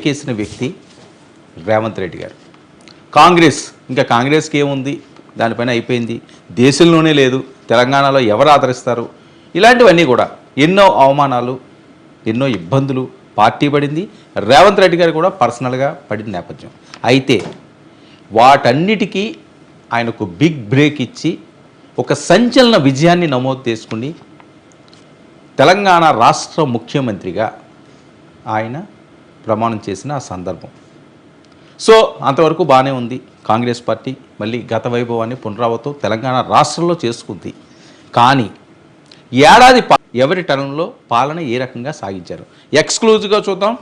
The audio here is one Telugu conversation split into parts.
బ్రేక్ వేసిన వ్యక్తి రేవంత్ రెడ్డి గారు. కాంగ్రెస్కి ఏముంది, దానిపైన అయిపోయింది, దేశంలోనే లేదు, తెలంగాణలో ఎవరు ఆదరిస్తారు, ఇలాంటివన్నీ కూడా ఎన్నో అవమానాలు, ఎన్నో ఇబ్బందులు పార్టీ పడింది. రేవంత్ రెడ్డి గారు కూడా పర్సనల్గా పడిన నేపథ్యం. అయితే వాటన్నిటికీ ఆయనకు బిగ్ బ్రేక్ ఇచ్చి ఒక సంచలన విజయాన్ని నమోదు చేసుకుని తెలంగాణ రాష్ట్ర ముఖ్యమంత్రిగా ఆయన ప్రమాణం చేసిన ఆ సందర్భం. సో అంతవరకు బాగానే ఉంది. కాంగ్రెస్ పార్టీ మళ్ళీ గత వైభవాన్ని పునరావృతం తెలంగాణ రాష్ట్రంలో చేసుకుంది. కానీ ఏడాది ఎవరి టర్మ్లో పాలన ఏ రకంగా సాగించారు ఎక్స్క్లూజివ్గా చూద్దాం.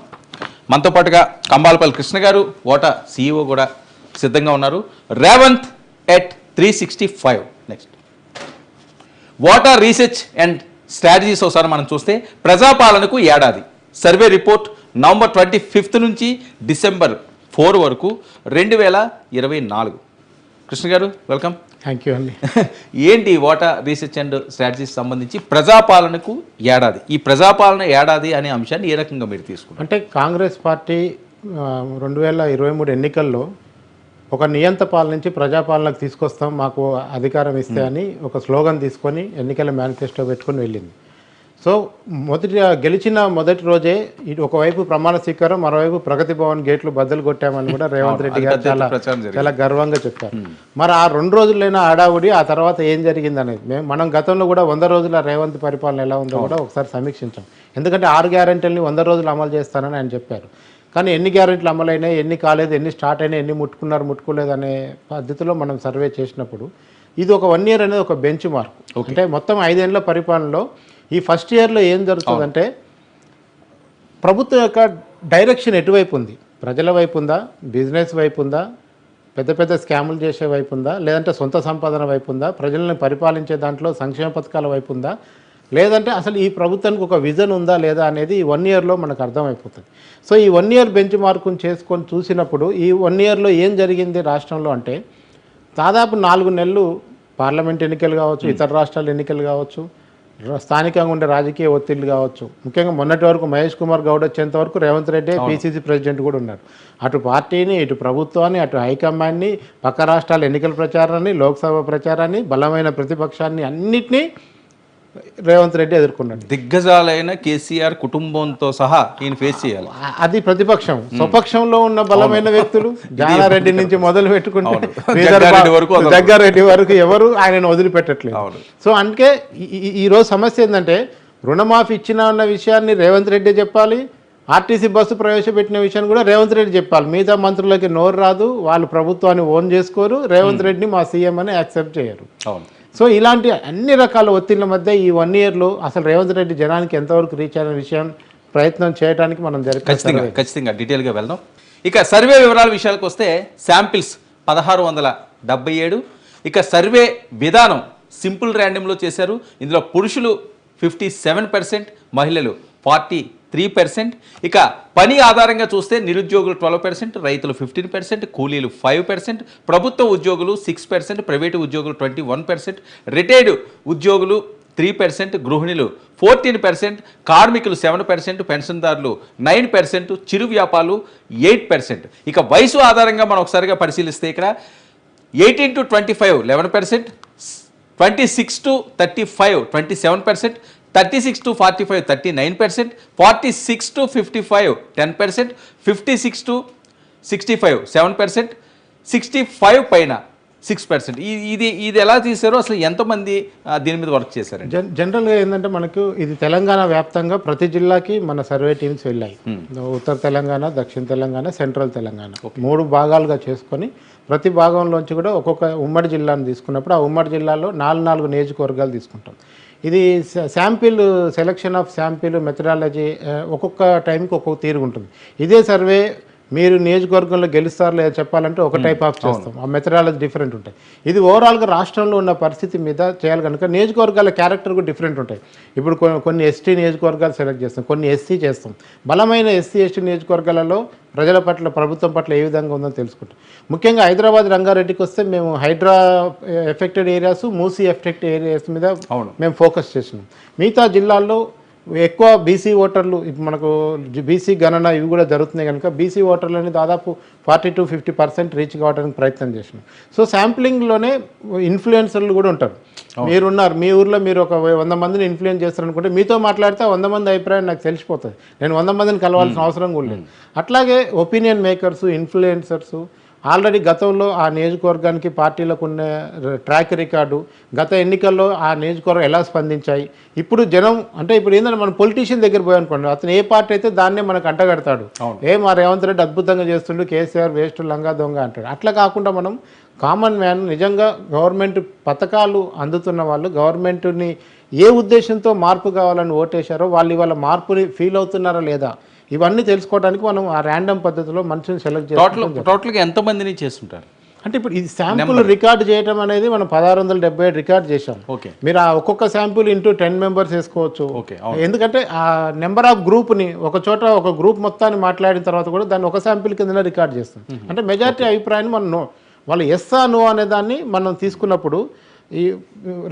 మనతో పాటుగా కంబాలపల్లి కృష్ణ గారు, ఓటా CEO కూడా సిద్ధంగా ఉన్నారు. Revanth at 365. Next water research and strategies ఒకసారి మనం చూస్తే ప్రజాపాలనకు ఏడాది సర్వే రిపోర్ట్ నవంబర్ 25 నుంచి డిసెంబర్ 4 వరకు 2024. కృష్ణ గారు వెల్కమ్. థ్యాంక్ యూ అండి. ఏంటి వాటర్ రీసెర్చ్ అండ్ స్ట్రాటజీస్ సంబంధించి ప్రజాపాలనకు ఏడాది, ఈ ప్రజాపాలన ఏడాది అనే అంశాన్ని ఏ రకంగా మీరు తీసుకున్నారు? అంటే కాంగ్రెస్ పార్టీ 2023 ఎన్నికల్లో ఒక నియంత పాలన నుంచి ప్రజాపాలనకు తీసుకొస్తాం, మాకు అధికారం ఇస్తే అని ఒక స్లోగన్ తీసుకొని ఎన్నికల మేనిఫెస్టో పెట్టుకొని వెళ్ళింది. సో గెలిచిన మొదటి రోజే ఒకవైపు ప్రమాణ స్వీకారం, మరోవైపు ప్రగతి భవన్ గేట్లు బద్దలు కొట్టామని కూడా రేవంత్ రెడ్డి గారు చాలా గర్వంగా చెప్పారు. మరి ఆ 2 రోజులైనా ఆడావుడి, ఆ తర్వాత ఏం జరిగింది అనేది మనం గతంలో కూడా 100 రోజుల రేవంత్ పరిపాలన ఎలా ఉందో కూడా ఒకసారి సమీక్షించాం. ఎందుకంటే 6 గ్యారెంటీలని 100 రోజులు అమలు చేస్తానని ఆయన చెప్పారు. కానీ ఎన్ని గ్యారెంటీలు అమలైనాయి, ఎన్ని కాలేదు, ఎన్ని స్టార్ట్ అయినాయి, ఎన్ని ముట్టుకోలేదు అనే పద్ధతిలో మనం సర్వే చేసినప్పుడు ఇది ఒక 1 ఇయర్ అనేది ఒక బెంచ్ మార్క్. అంటే మొత్తం 5 ఏళ్ళ పరిపాలనలో ఈ ఫస్ట్ ఇయర్లో ఏం జరుగుతుందంటే ప్రభుత్వం యొక్క డైరెక్షన్ ఎటువైపు ఉంది, ప్రజల వైపు ఉందా, బిజినెస్ వైపు ఉందా, పెద్ద పెద్ద స్కాములు చేసే వైపు ఉందా, లేదంటే సొంత సంపాదన వైపు ఉందా, ప్రజలను పరిపాలించే దాంట్లో సంక్షేమ పథకాల వైపు ఉందా, లేదంటే అసలు ఈ ప్రభుత్వానికి ఒక విజన్ ఉందా లేదా అనేది ఈ 1 ఇయర్లో మనకు అర్థమైపోతుంది. సో ఈ 1 ఇయర్ బెంచ్ మార్కుని చేసుకొని చూసినప్పుడు ఈ 1 ఇయర్లో ఏం జరిగింది రాష్ట్రంలో అంటే దాదాపు 4 నెలలు పార్లమెంట్ ఎన్నికలు కావచ్చు, ఇతర రాష్ట్రాల ఎన్నికలు కావచ్చు, స్థానికంగా ఉండే రాజకీయ ఒత్తిళ్లు కావచ్చు, ముఖ్యంగా మొన్నటి వరకు మహేష్ కుమార్ గౌడ్ వచ్చేంత వరకు రేవంత్ రెడ్డి PCC ప్రెసిడెంట్ కూడా ఉన్నారు. అటు పార్టీని, ఇటు ప్రభుత్వాన్ని, అటు హైకమాండ్ని, పక్క రాష్ట్రాల ఎన్నికల ప్రచారాన్ని, లోక్సభ ప్రచారాన్ని, బలమైన ప్రతిపక్షాన్ని అన్నిటినీ రేవంత్ రెడ్డి ఎదుర్కొన్నాడు. దిగ్గజాలైన కేసీఆర్ కుటుంబంతో సహా ఈయన ఫేస్ చేయాలి. అది ప్రతిపక్షం. స్వపక్షంలో ఉన్న బలమైన వ్యక్తులు జానారెడ్డి నుంచి మొదలు పెట్టుకుంటే జగ్గారెడ్డి వరకు ఎవరు ఆయనను వదిలిపెట్టట్లేదు. సో అందుకే ఈరోజు సమస్య ఏంటంటే రుణమాఫీ ఇచ్చిన అన్న విషయాన్ని రేవంత్ రెడ్డి చెప్పాలి, ఆర్టీసీ బస్సు ప్రవేశపెట్టిన విషయాన్ని కూడా రేవంత్ రెడ్డి చెప్పాలి. మిగతా మంత్రులకి నోరు రాదు, వాళ్ళు ప్రభుత్వాన్ని ఓన్ చేసుకోరు, రేవంత్ రెడ్డిని మా సీఎం అని యాక్సెప్ట్ చేయరు. సో ఇలాంటి అన్ని రకాల ఒత్తిళ్ల మధ్య ఈ 1 ఇయర్లో అసలు రేవంత్ రెడ్డి జనానికి ఎంతవరకు రీచ్ అయిన విషయం ప్రయత్నం చేయడానికి మనం ఖచ్చితంగా డీటెయిల్గా వెళ్దాం. ఇక సర్వే వివరాల విషయాలకు వస్తే శాంపిల్స్ 1677. ఇక సర్వే విధానం సింపుల్ ర్యాండమ్లో చేశారు. ఇందులో పురుషులు 57%, మహిళలు 43%. ఇక పని ఆధారంగా చూస్తే నిరుద్యోగులు 12%, రైతులు 15%, కూలీలు 5%, ప్రభుత్వ ఉద్యోగులు 6%, ప్రైవేటు ఉద్యోగులు 21%, రిటైర్డ్ ఉద్యోగులు 3%, గృహిణులు 14%, కార్మికులు 7%, పెన్షన్దారులు 9%, చిరు వ్యాపారులు 8%. ఇక వయసు ఆధారంగా మనం ఒకసారిగా పరిశీలిస్తే ఇక్కడ 18 to 25 11%, 26 to 35 27%, 36 to 45 39%, 46 to 55 10%, 56 to 65 7%, 65 పైన 6%. ఇది ఎలా తీశారో, అసలు ఎంతమంది దీని మీద వర్క్ చేశారు? జనరల్గా ఏంటంటే మనకు ఇది తెలంగాణ వ్యాప్తంగా ప్రతి జిల్లాకి మన సర్వే టీమ్స్ వెళ్ళాయి. ఉత్తర తెలంగాణ, దక్షిణ తెలంగాణ, సెంట్రల్ తెలంగాణ 3 భాగాలుగా చేసుకొని ప్రతి భాగంలోంచి కూడా ఒక్కొక్క ఉమ్మడి జిల్లాను తీసుకున్నప్పుడు ఆ ఉమ్మడి జిల్లాలో 4 నియోజకవర్గాలు తీసుకుంటాం. ఇది sample selection of sample methodology ఒక్కొక్క టైంకి ఒక్కొక్క తీరు ఉంటుంది. ఇదే సర్వే మీరు నియోజకవర్గంలో గెలుస్తారు లేదా చెప్పాలంటే ఒక టైప్ ఆఫ్ చేస్తాం, ఆ మెథడాలజీ డిఫరెంట్ ఉంటాయి. ఇది ఓవరాల్గా రాష్ట్రంలో ఉన్న పరిస్థితి మీద చేయాలి కనుక నియోజకవర్గాల క్యారెక్టర్ కూడా డిఫరెంట్ ఉంటాయి. ఇప్పుడు కొన్ని ఎస్టీ నియోజకవర్గాలు సెలెక్ట్ చేస్తాం, కొన్ని ఎస్సీ చేస్తాం. బలమైన ఎస్సీ ఎస్టీ నియోజకవర్గాలలో ప్రజల పట్ల, ప్రభుత్వం పట్ల ఏ విధంగా ఉందో తెలుసుకుంటాం. ముఖ్యంగా హైదరాబాద్ రంగారెడ్డికి వస్తే మేము HYDRAA affected areas, Musi affected areas మీద మేము ఫోకస్ చేసినాం. మిగతా జిల్లాల్లో ఎక్కువ బీసీ ఓటర్లు ఇప్పుడు మనకు బీసీ గణన ఇవి కూడా జరుగుతున్నాయి కనుక బీసీ ఓటర్లని దాదాపు 40-50% రీచ్ కావడానికి ప్రయత్నం చేసినాం. సో శాంప్లింగ్లోనే ఇన్ఫ్లుయెన్సర్లు కూడా ఉంటారు. మీరున్నారు, మీ ఊర్లో మీరు ఒక 100 మందిని ఇన్ఫ్లుయెన్స్ చేస్తారనుకుంటే మీతో మాట్లాడితే 100 మంది అభిప్రాయం నాకు తెలిసిపోతుంది. నేను 100 మందిని కలవాల్సిన అవసరం కూడా లేదు. అట్లాగే ఒపీనియన్ మేకర్సు, ఇన్ఫ్లుయెన్సర్సు ఆల్రెడీ గతంలో ఆ నియోజకవర్గానికి పార్టీలకు ఉన్న ట్రాక్ రికార్డు, గత ఎన్నికల్లో ఆ నియోజకవర్గం ఎలా స్పందించాయి, ఇప్పుడు జనం అంటే ఇప్పుడు ఏంటంటే మనం పొలిటీషియన్ దగ్గర పోయానుకోండి, అతను ఏ పార్టీ అయితే దాన్నే మనకు అంటగడతాడు. మా రేవంత్ రెడ్డి అద్భుతంగా చేస్తుండు, కేసీఆర్ వేస్ట్ లంగా దొంగ అంటాడు. అట్లా కాకుండా మనం కామన్ మ్యాన్ నిజంగా గవర్నమెంట్ పథకాలు అందుతున్న వాళ్ళు, గవర్నమెంట్ని ఏ ఉద్దేశంతో మార్పు కావాలని ఓటేశారో వాళ్ళు ఇవాళ మార్పుని ఫీల్ అవుతున్నారా లేదా, ఇవన్నీ తెలుసుకోవడానికి మనం ఆ ర్యాండమ్ పద్ధతిలో మనుషుని సెలెక్ట్ చేస్తాం. టోటల్గా ఎంతమందిని చేస్తుంటారు అంటే ఇప్పుడు ఇది శాంపుల్ రికార్డ్ చేయడం అనేది మనం 1677 రికార్డ్ చేశాం. ఓకే, మీరు ఆ ఒక్కొక్క శాంపుల్ ఇంటూ 10 మెంబర్స్ వేసుకోవచ్చు. ఓకే, ఎందుకంటే ఆ నెంబర్ ఆఫ్ గ్రూప్ని ఒక చోట ఒక గ్రూప్ మొత్తాన్ని మాట్లాడిన తర్వాత కూడా దాన్ని ఒక శాంపిల్ కింద రికార్డ్ చేస్తాం. అంటే మెజారిటీ అభిప్రాయాన్ని మనం వాళ్ళు ఎస్సా నో అనే దాన్ని మనం తీసుకున్నప్పుడు ఈ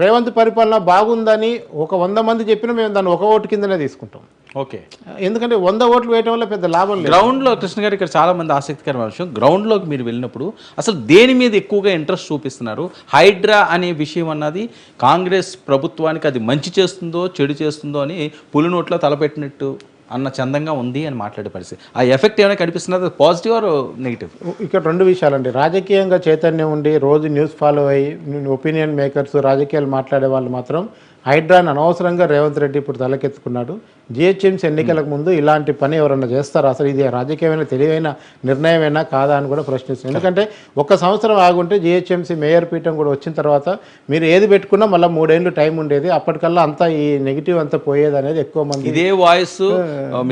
రేవంత్ పరిపాలన బాగుందని ఒక 100 మంది చెప్పినా మేము దాన్ని ఒక ఓటు కిందనే తీసుకుంటాం. ఓకే, ఎందుకంటే 100 ఓట్లు వేయడం వల్ల పెద్ద లాభం లేదు. గ్రౌండ్లో కృష్ణ గారు ఇక్కడ చాలా మంది ఆసక్తికరమైన విషయం, గ్రౌండ్లోకి మీరు వెళ్ళినప్పుడు అసలు దేని మీద ఎక్కువగా ఇంట్రెస్ట్ చూపిస్తున్నారు? హైడ్రా అనే విషయం అన్నది కాంగ్రెస్ ప్రభుత్వానికి అది మంచి చేస్తుందో చెడు చేస్తుందో అని పులినోట్లో తలపెట్టినట్టు అన్న చందంగా ఉంది అని మాట్లాడే పరిస్థితి. ఆ ఎఫెక్ట్ ఏమైనా కనిపిస్తున్నది, పాజిటివ్ ఆర్ నెగిటివ్? ఇక్కడ 2 విషయాలండి. రాజకీయంగా చైతన్యం ఉండి రోజు న్యూస్ ఫాలో అయ్యి ఒపీనియన్ మేకర్స్, రాజకీయాలు మాట్లాడే వాళ్ళు మాత్రం హైడ్రాని అనవసరంగా రేవంత్ రెడ్డి ఇప్పుడు తలకెత్తుకున్నాడు. జిహెచ్ఎంసీ ఎన్నికలకు ముందు ఇలాంటి పని ఎవరన్నా చేస్తారా, అసలు ఇది రాజకీయమైన తెలివైన నిర్ణయమైనా కాదా అని కూడా ప్రశ్నిస్తుంది. ఎందుకంటే 1 సంవత్సరం ఆగుంటే జిహెచ్ఎంసీ మేయర్ పీఠం కూడా వచ్చిన తర్వాత మీరు ఏది పెట్టుకున్నా మళ్ళీ 3 ఏళ్ళు టైం ఉండేది, అప్పటికల్లా అంతా ఈ నెగిటివ్ అంతా పోయేది అనేది ఎక్కువ మంది. ఇదే వాయిస్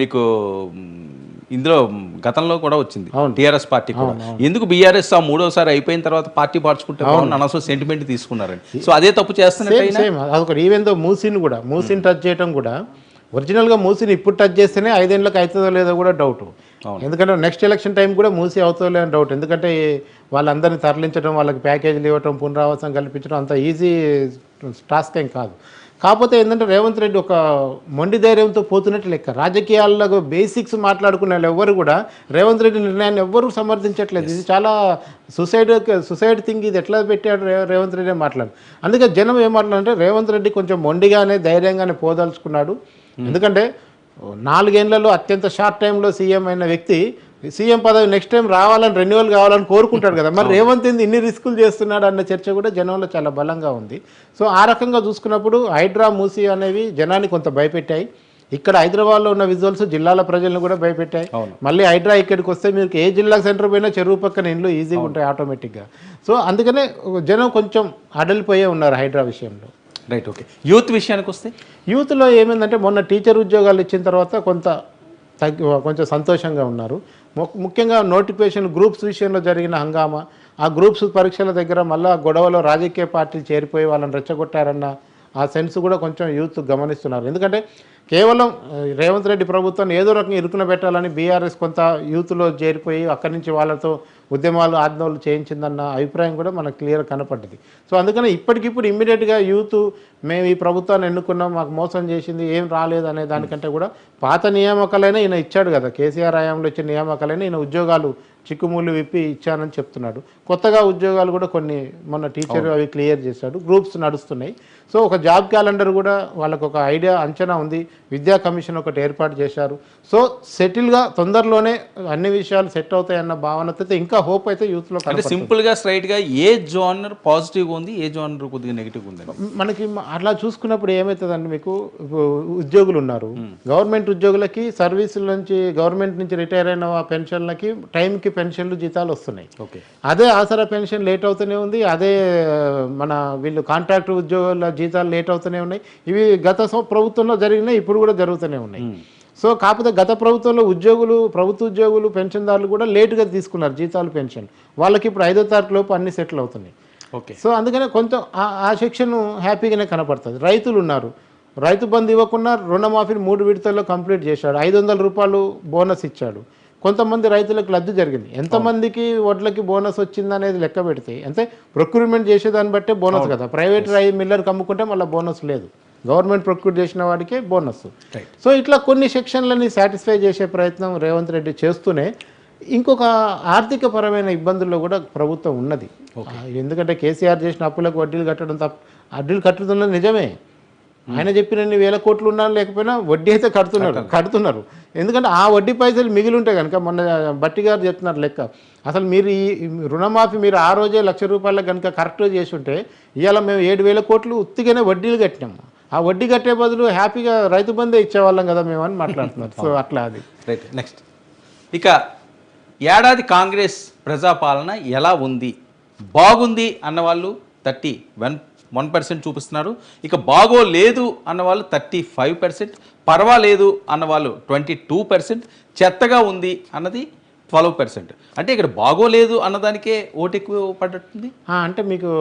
మీకు ఇందులో గతంలో కూడా వచ్చింది టీఆర్ఎస్ పార్టీ కూడా. ఎందుకు బీఆర్ఎస్ ఆ 3వసారి అయిపోయిన తర్వాత పార్టీ మార్చుకుంటే అనవసరం సెంటిమెంట్ తీసుకున్నారని. సో అదే తప్పు చేస్తున్నట్టు అదొకటి. ఈవెందో మూసిని టచ్ చేయడం కూడా ఒరిజినల్గా మూసిని ఇప్పుడు టచ్ చేస్తేనే 5 ఏళ్ళకి అవుతుందో లేదో కూడా డౌట్. ఎందుకంటే నెక్స్ట్ ఎలక్షన్ టైం కూడా మూసి అవుతుందో లేదని డౌట్. ఎందుకంటే వాళ్ళందరినీ తరలించడం, వాళ్ళకి ప్యాకేజీలు ఇవ్వడం, పునరావాసం కల్పించడం అంత ఈజీ టాస్క్ ఏం కాదు. కాకపోతే ఏంటంటే రేవంత్ రెడ్డి ఒక మొండి ధైర్యంతో పోతున్నట్టు లెక్క. రాజకీయాల్లో బేసిక్స్ మాట్లాడుకునే వాళ్ళు ఎవ్వరు కూడా రేవంత్ రెడ్డి నిర్ణయాన్ని ఎవ్వరూ సమర్థించట్లేదు. ఇది చాలా సుసైడ్ థింగ్, ఇది ఎట్లా పెట్టాడు రేవంత్ రెడ్డి మాట్లాడు. అందుకే జనం ఏం మాట్లాడంటే రేవంత్ రెడ్డి కొంచెం మొండిగానే ధైర్యంగానే పోదలుచుకున్నాడు. ఎందుకంటే 4 ఏళ్లలో అత్యంత షార్ట్ టైంలో సీఎం అయిన వ్యక్తి సీఎం పదవి నెక్స్ట్ టైం రావాలని, రెన్యువల్ కావాలని కోరుకుంటాడు కదా. మరి రేవంత్ ఇన్ని రిస్కులు చేస్తున్నాడు అన్న చర్చ కూడా జనంలో చాలా బలంగా ఉంది. సో ఆ రకంగా చూసుకున్నప్పుడు హైడ్రా, మూసీ అనేవి జనాన్ని కొంత భయపెట్టాయి. ఇక్కడ హైదరాబాద్లో ఉన్న విజువల్స్ జిల్లాల ప్రజలను కూడా భయపెట్టాయి. మళ్ళీ హైడ్రా ఇక్కడికి వస్తే మీకు ఏ జిల్లా సెంటర్ పోయినా చెరువు పక్కన ఇండ్లు ఈజీగా ఉంటాయి ఆటోమేటిక్గా. సో అందుకనే జనం కొంచెం అడలిపోయే ఉన్నారు హైడ్రా విషయంలో. Right, okay. యూత్ విషయానికి వస్తే యూత్లో ఏమైందంటే మొన్న టీచర్ ఉద్యోగాలు ఇచ్చిన తర్వాత కొంచెం సంతోషంగా ఉన్నారు. ముఖ్యంగా నోటిఫికేషన్ గ్రూప్స్ విషయంలో జరిగిన హంగామా, ఆ గ్రూప్స్ పరీక్షల దగ్గర మళ్ళీ గొడవలో రాజకీయ పార్టీలు చేరిపోయి వాళ్ళని రెచ్చగొట్టారన్న ఆ సెన్స్ కూడా కొంచెం యూత్ గమనిస్తున్నారు. ఎందుకంటే కేవలం రేవంత్ రెడ్డి ప్రభుత్వాన్ని ఏదో రకంగా ఇరుకున పెట్టాలని బీఆర్ఎస్ కొంత యూత్లో చేరిపోయి అక్కడి నుంచి వాళ్ళతో ఉద్యమాలు ఆందోళనలు చేయించిందన్న అభిప్రాయం కూడా మనకు క్లియర్ కనపడ్డది. సో అందుకని ఇప్పటికిప్పుడు ఇమ్మీడియట్గా యూత్ మేము ఈ ప్రభుత్వాన్ని ఎన్నుకున్నాం, మాకు మోసం చేసింది, ఏం రాలేదు అనే దానికంటే కూడా పాత నియామకాలైనా ఈయన ఇచ్చాడు కదా, కేసీఆర్ హయాంలో ఇచ్చిన నియామకాలైనా ఈయన ఉద్యోగాలు చిక్కుముళ్ళు విప్పి ఇచ్చానని చెప్తున్నాడు. కొత్తగా ఉద్యోగాలు కూడా కొన్ని మొన్న టీచర్ అవి క్లియర్ చేశాడు. గ్రూప్స్ నడుస్తున్నాయి. సో ఒక జాబ్ క్యాలెండర్ కూడా వాళ్ళకు ఒక ఐడియా అంచనా ఉంది. విద్యా కమిషన్ ఒకటి ఏర్పాటు చేశారు. సో సెటిల్గా తొందరలోనే అన్ని విషయాలు సెట్ అవుతాయన్న భావనతో ఇంకా హోప్ అయితే యూత్లో. అంటే సింపుల్గా స్ట్రైట్గా ఏ జోనర్ పాజిటివ్గా ఉంది, ఏ జోనర్ కొద్దిగా నెగిటివ్గా ఉంది? మనకి అట్లా చూసుకున్నప్పుడు ఏమవుతుందండి, మీకు ఉద్యోగులు ఉన్నారు, గవర్నమెంట్ ఉద్యోగులకి సర్వీసుల నుంచి గవర్నమెంట్ నుంచి రిటైర్ అయిన పెన్షన్లకి టైంకి పెన్షన్లు జీతాలు వస్తున్నాయి. ఓకే, అదే ఆసరా పెన్షన్ లేట్ అవుతూనే ఉంది. అదే మన వీళ్ళు కాంట్రాక్ట్ ఉద్యోగుల జీతాలు లేట్ అవుతూనే ఉన్నాయి. ఇవి గత ప్రభుత్వంలో జరిగినాయి, ఇప్పుడు కూడా జరుగుతూనే ఉన్నాయి. సో కాకపోతే గత ప్రభుత్వంలో ప్రభుత్వ ఉద్యోగులు పెన్షన్దారులు కూడా లేటుగా తీసుకున్నారు జీతాలు, పెన్షన్. వాళ్ళకి ఇప్పుడు 5వ తారీఖు లోపు అన్ని సెటిల్ అవుతున్నాయి. ఓకే, సో అందుకనే కొంచెం ఆ సెక్షన్ హ్యాపీగానే కనపడుతుంది. రైతులు ఉన్నారు, రైతు బంధు ఇవ్వకుండా రుణమాఫీని 3 విడతల్లో కంప్లీట్ చేశాడు. 500 రూపాయలు బోనస్ ఇచ్చాడు. కొంతమంది రైతులకు లబ్ధి జరిగింది. ఎంతమందికి వడ్లకి బోనస్ వచ్చిందనేది లెక్క పెడితే అంటే ప్రొక్యూర్మెంట్ చేసేదాన్ని బట్టే బోనస్ కదా. ప్రైవేట్ మిల్లర్కి అమ్ముకుంటే మళ్ళీ బోనస్ లేదు. గవర్నమెంట్ ప్రొక్యూర్ చేసిన వాడికే బోనస్. రైట్. సో ఇట్లా కొన్ని సెక్షన్లని సాటిస్ఫై చేసే ప్రయత్నం రేవంత్ రెడ్డి చేస్తూనే ఇంకొక ఆర్థిక పరమైన ఇబ్బందుల్లో కూడా ప్రభుత్వం ఉన్నది. ఎందుకంటే కేసీఆర్ చేసిన అప్పులకు వడ్డీలు కట్టడం వడ్డీలు కట్టుతున్నది నిజమే. ఆయన చెప్పినన్ని వేల కోట్లు ఉన్నా లేకపోయినా వడ్డీ అయితే కడుతున్నారు. ఎందుకంటే ఆ వడ్డీ పైసలు మిగిలి ఉంటాయి కనుక. మొన్న బట్టి గారు చెప్తున్నారు లెక్క, అసలు మీరు ఈ రుణమాఫీ మీరు ఆ రోజే ₹1,00,000 కనుక కరెక్ట్గా చేసి ఉంటే ఇవాళ మేము 7,000 కోట్లు ఉత్తిగానే వడ్డీలు కట్టినాము. ఆ వడ్డీ కట్టే బదులు హ్యాపీగా రైతు బందే ఇచ్చేవాళ్ళం కదా మేము అని మాట్లాడుతున్నారు. సో అట్లా అది రైట్. నెక్స్ట్, ఇక ఏడాది కాంగ్రెస్ ప్రజాపాలన ఎలా ఉంది? బాగుంది అన్నవాళ్ళు 31% చూపిస్తున్నారు. ఇక బాగోలేదు అన్నవాళ్ళు 35%, పర్వాలేదు అన్నవాళ్ళు 22%, చెత్తగా ఉంది అన్నది 12%. అంటే ఇక్కడ బాగోలేదు అన్నదానికే ఓటు ఎక్కువ పడ్డట్టుంది. అంటే మీకు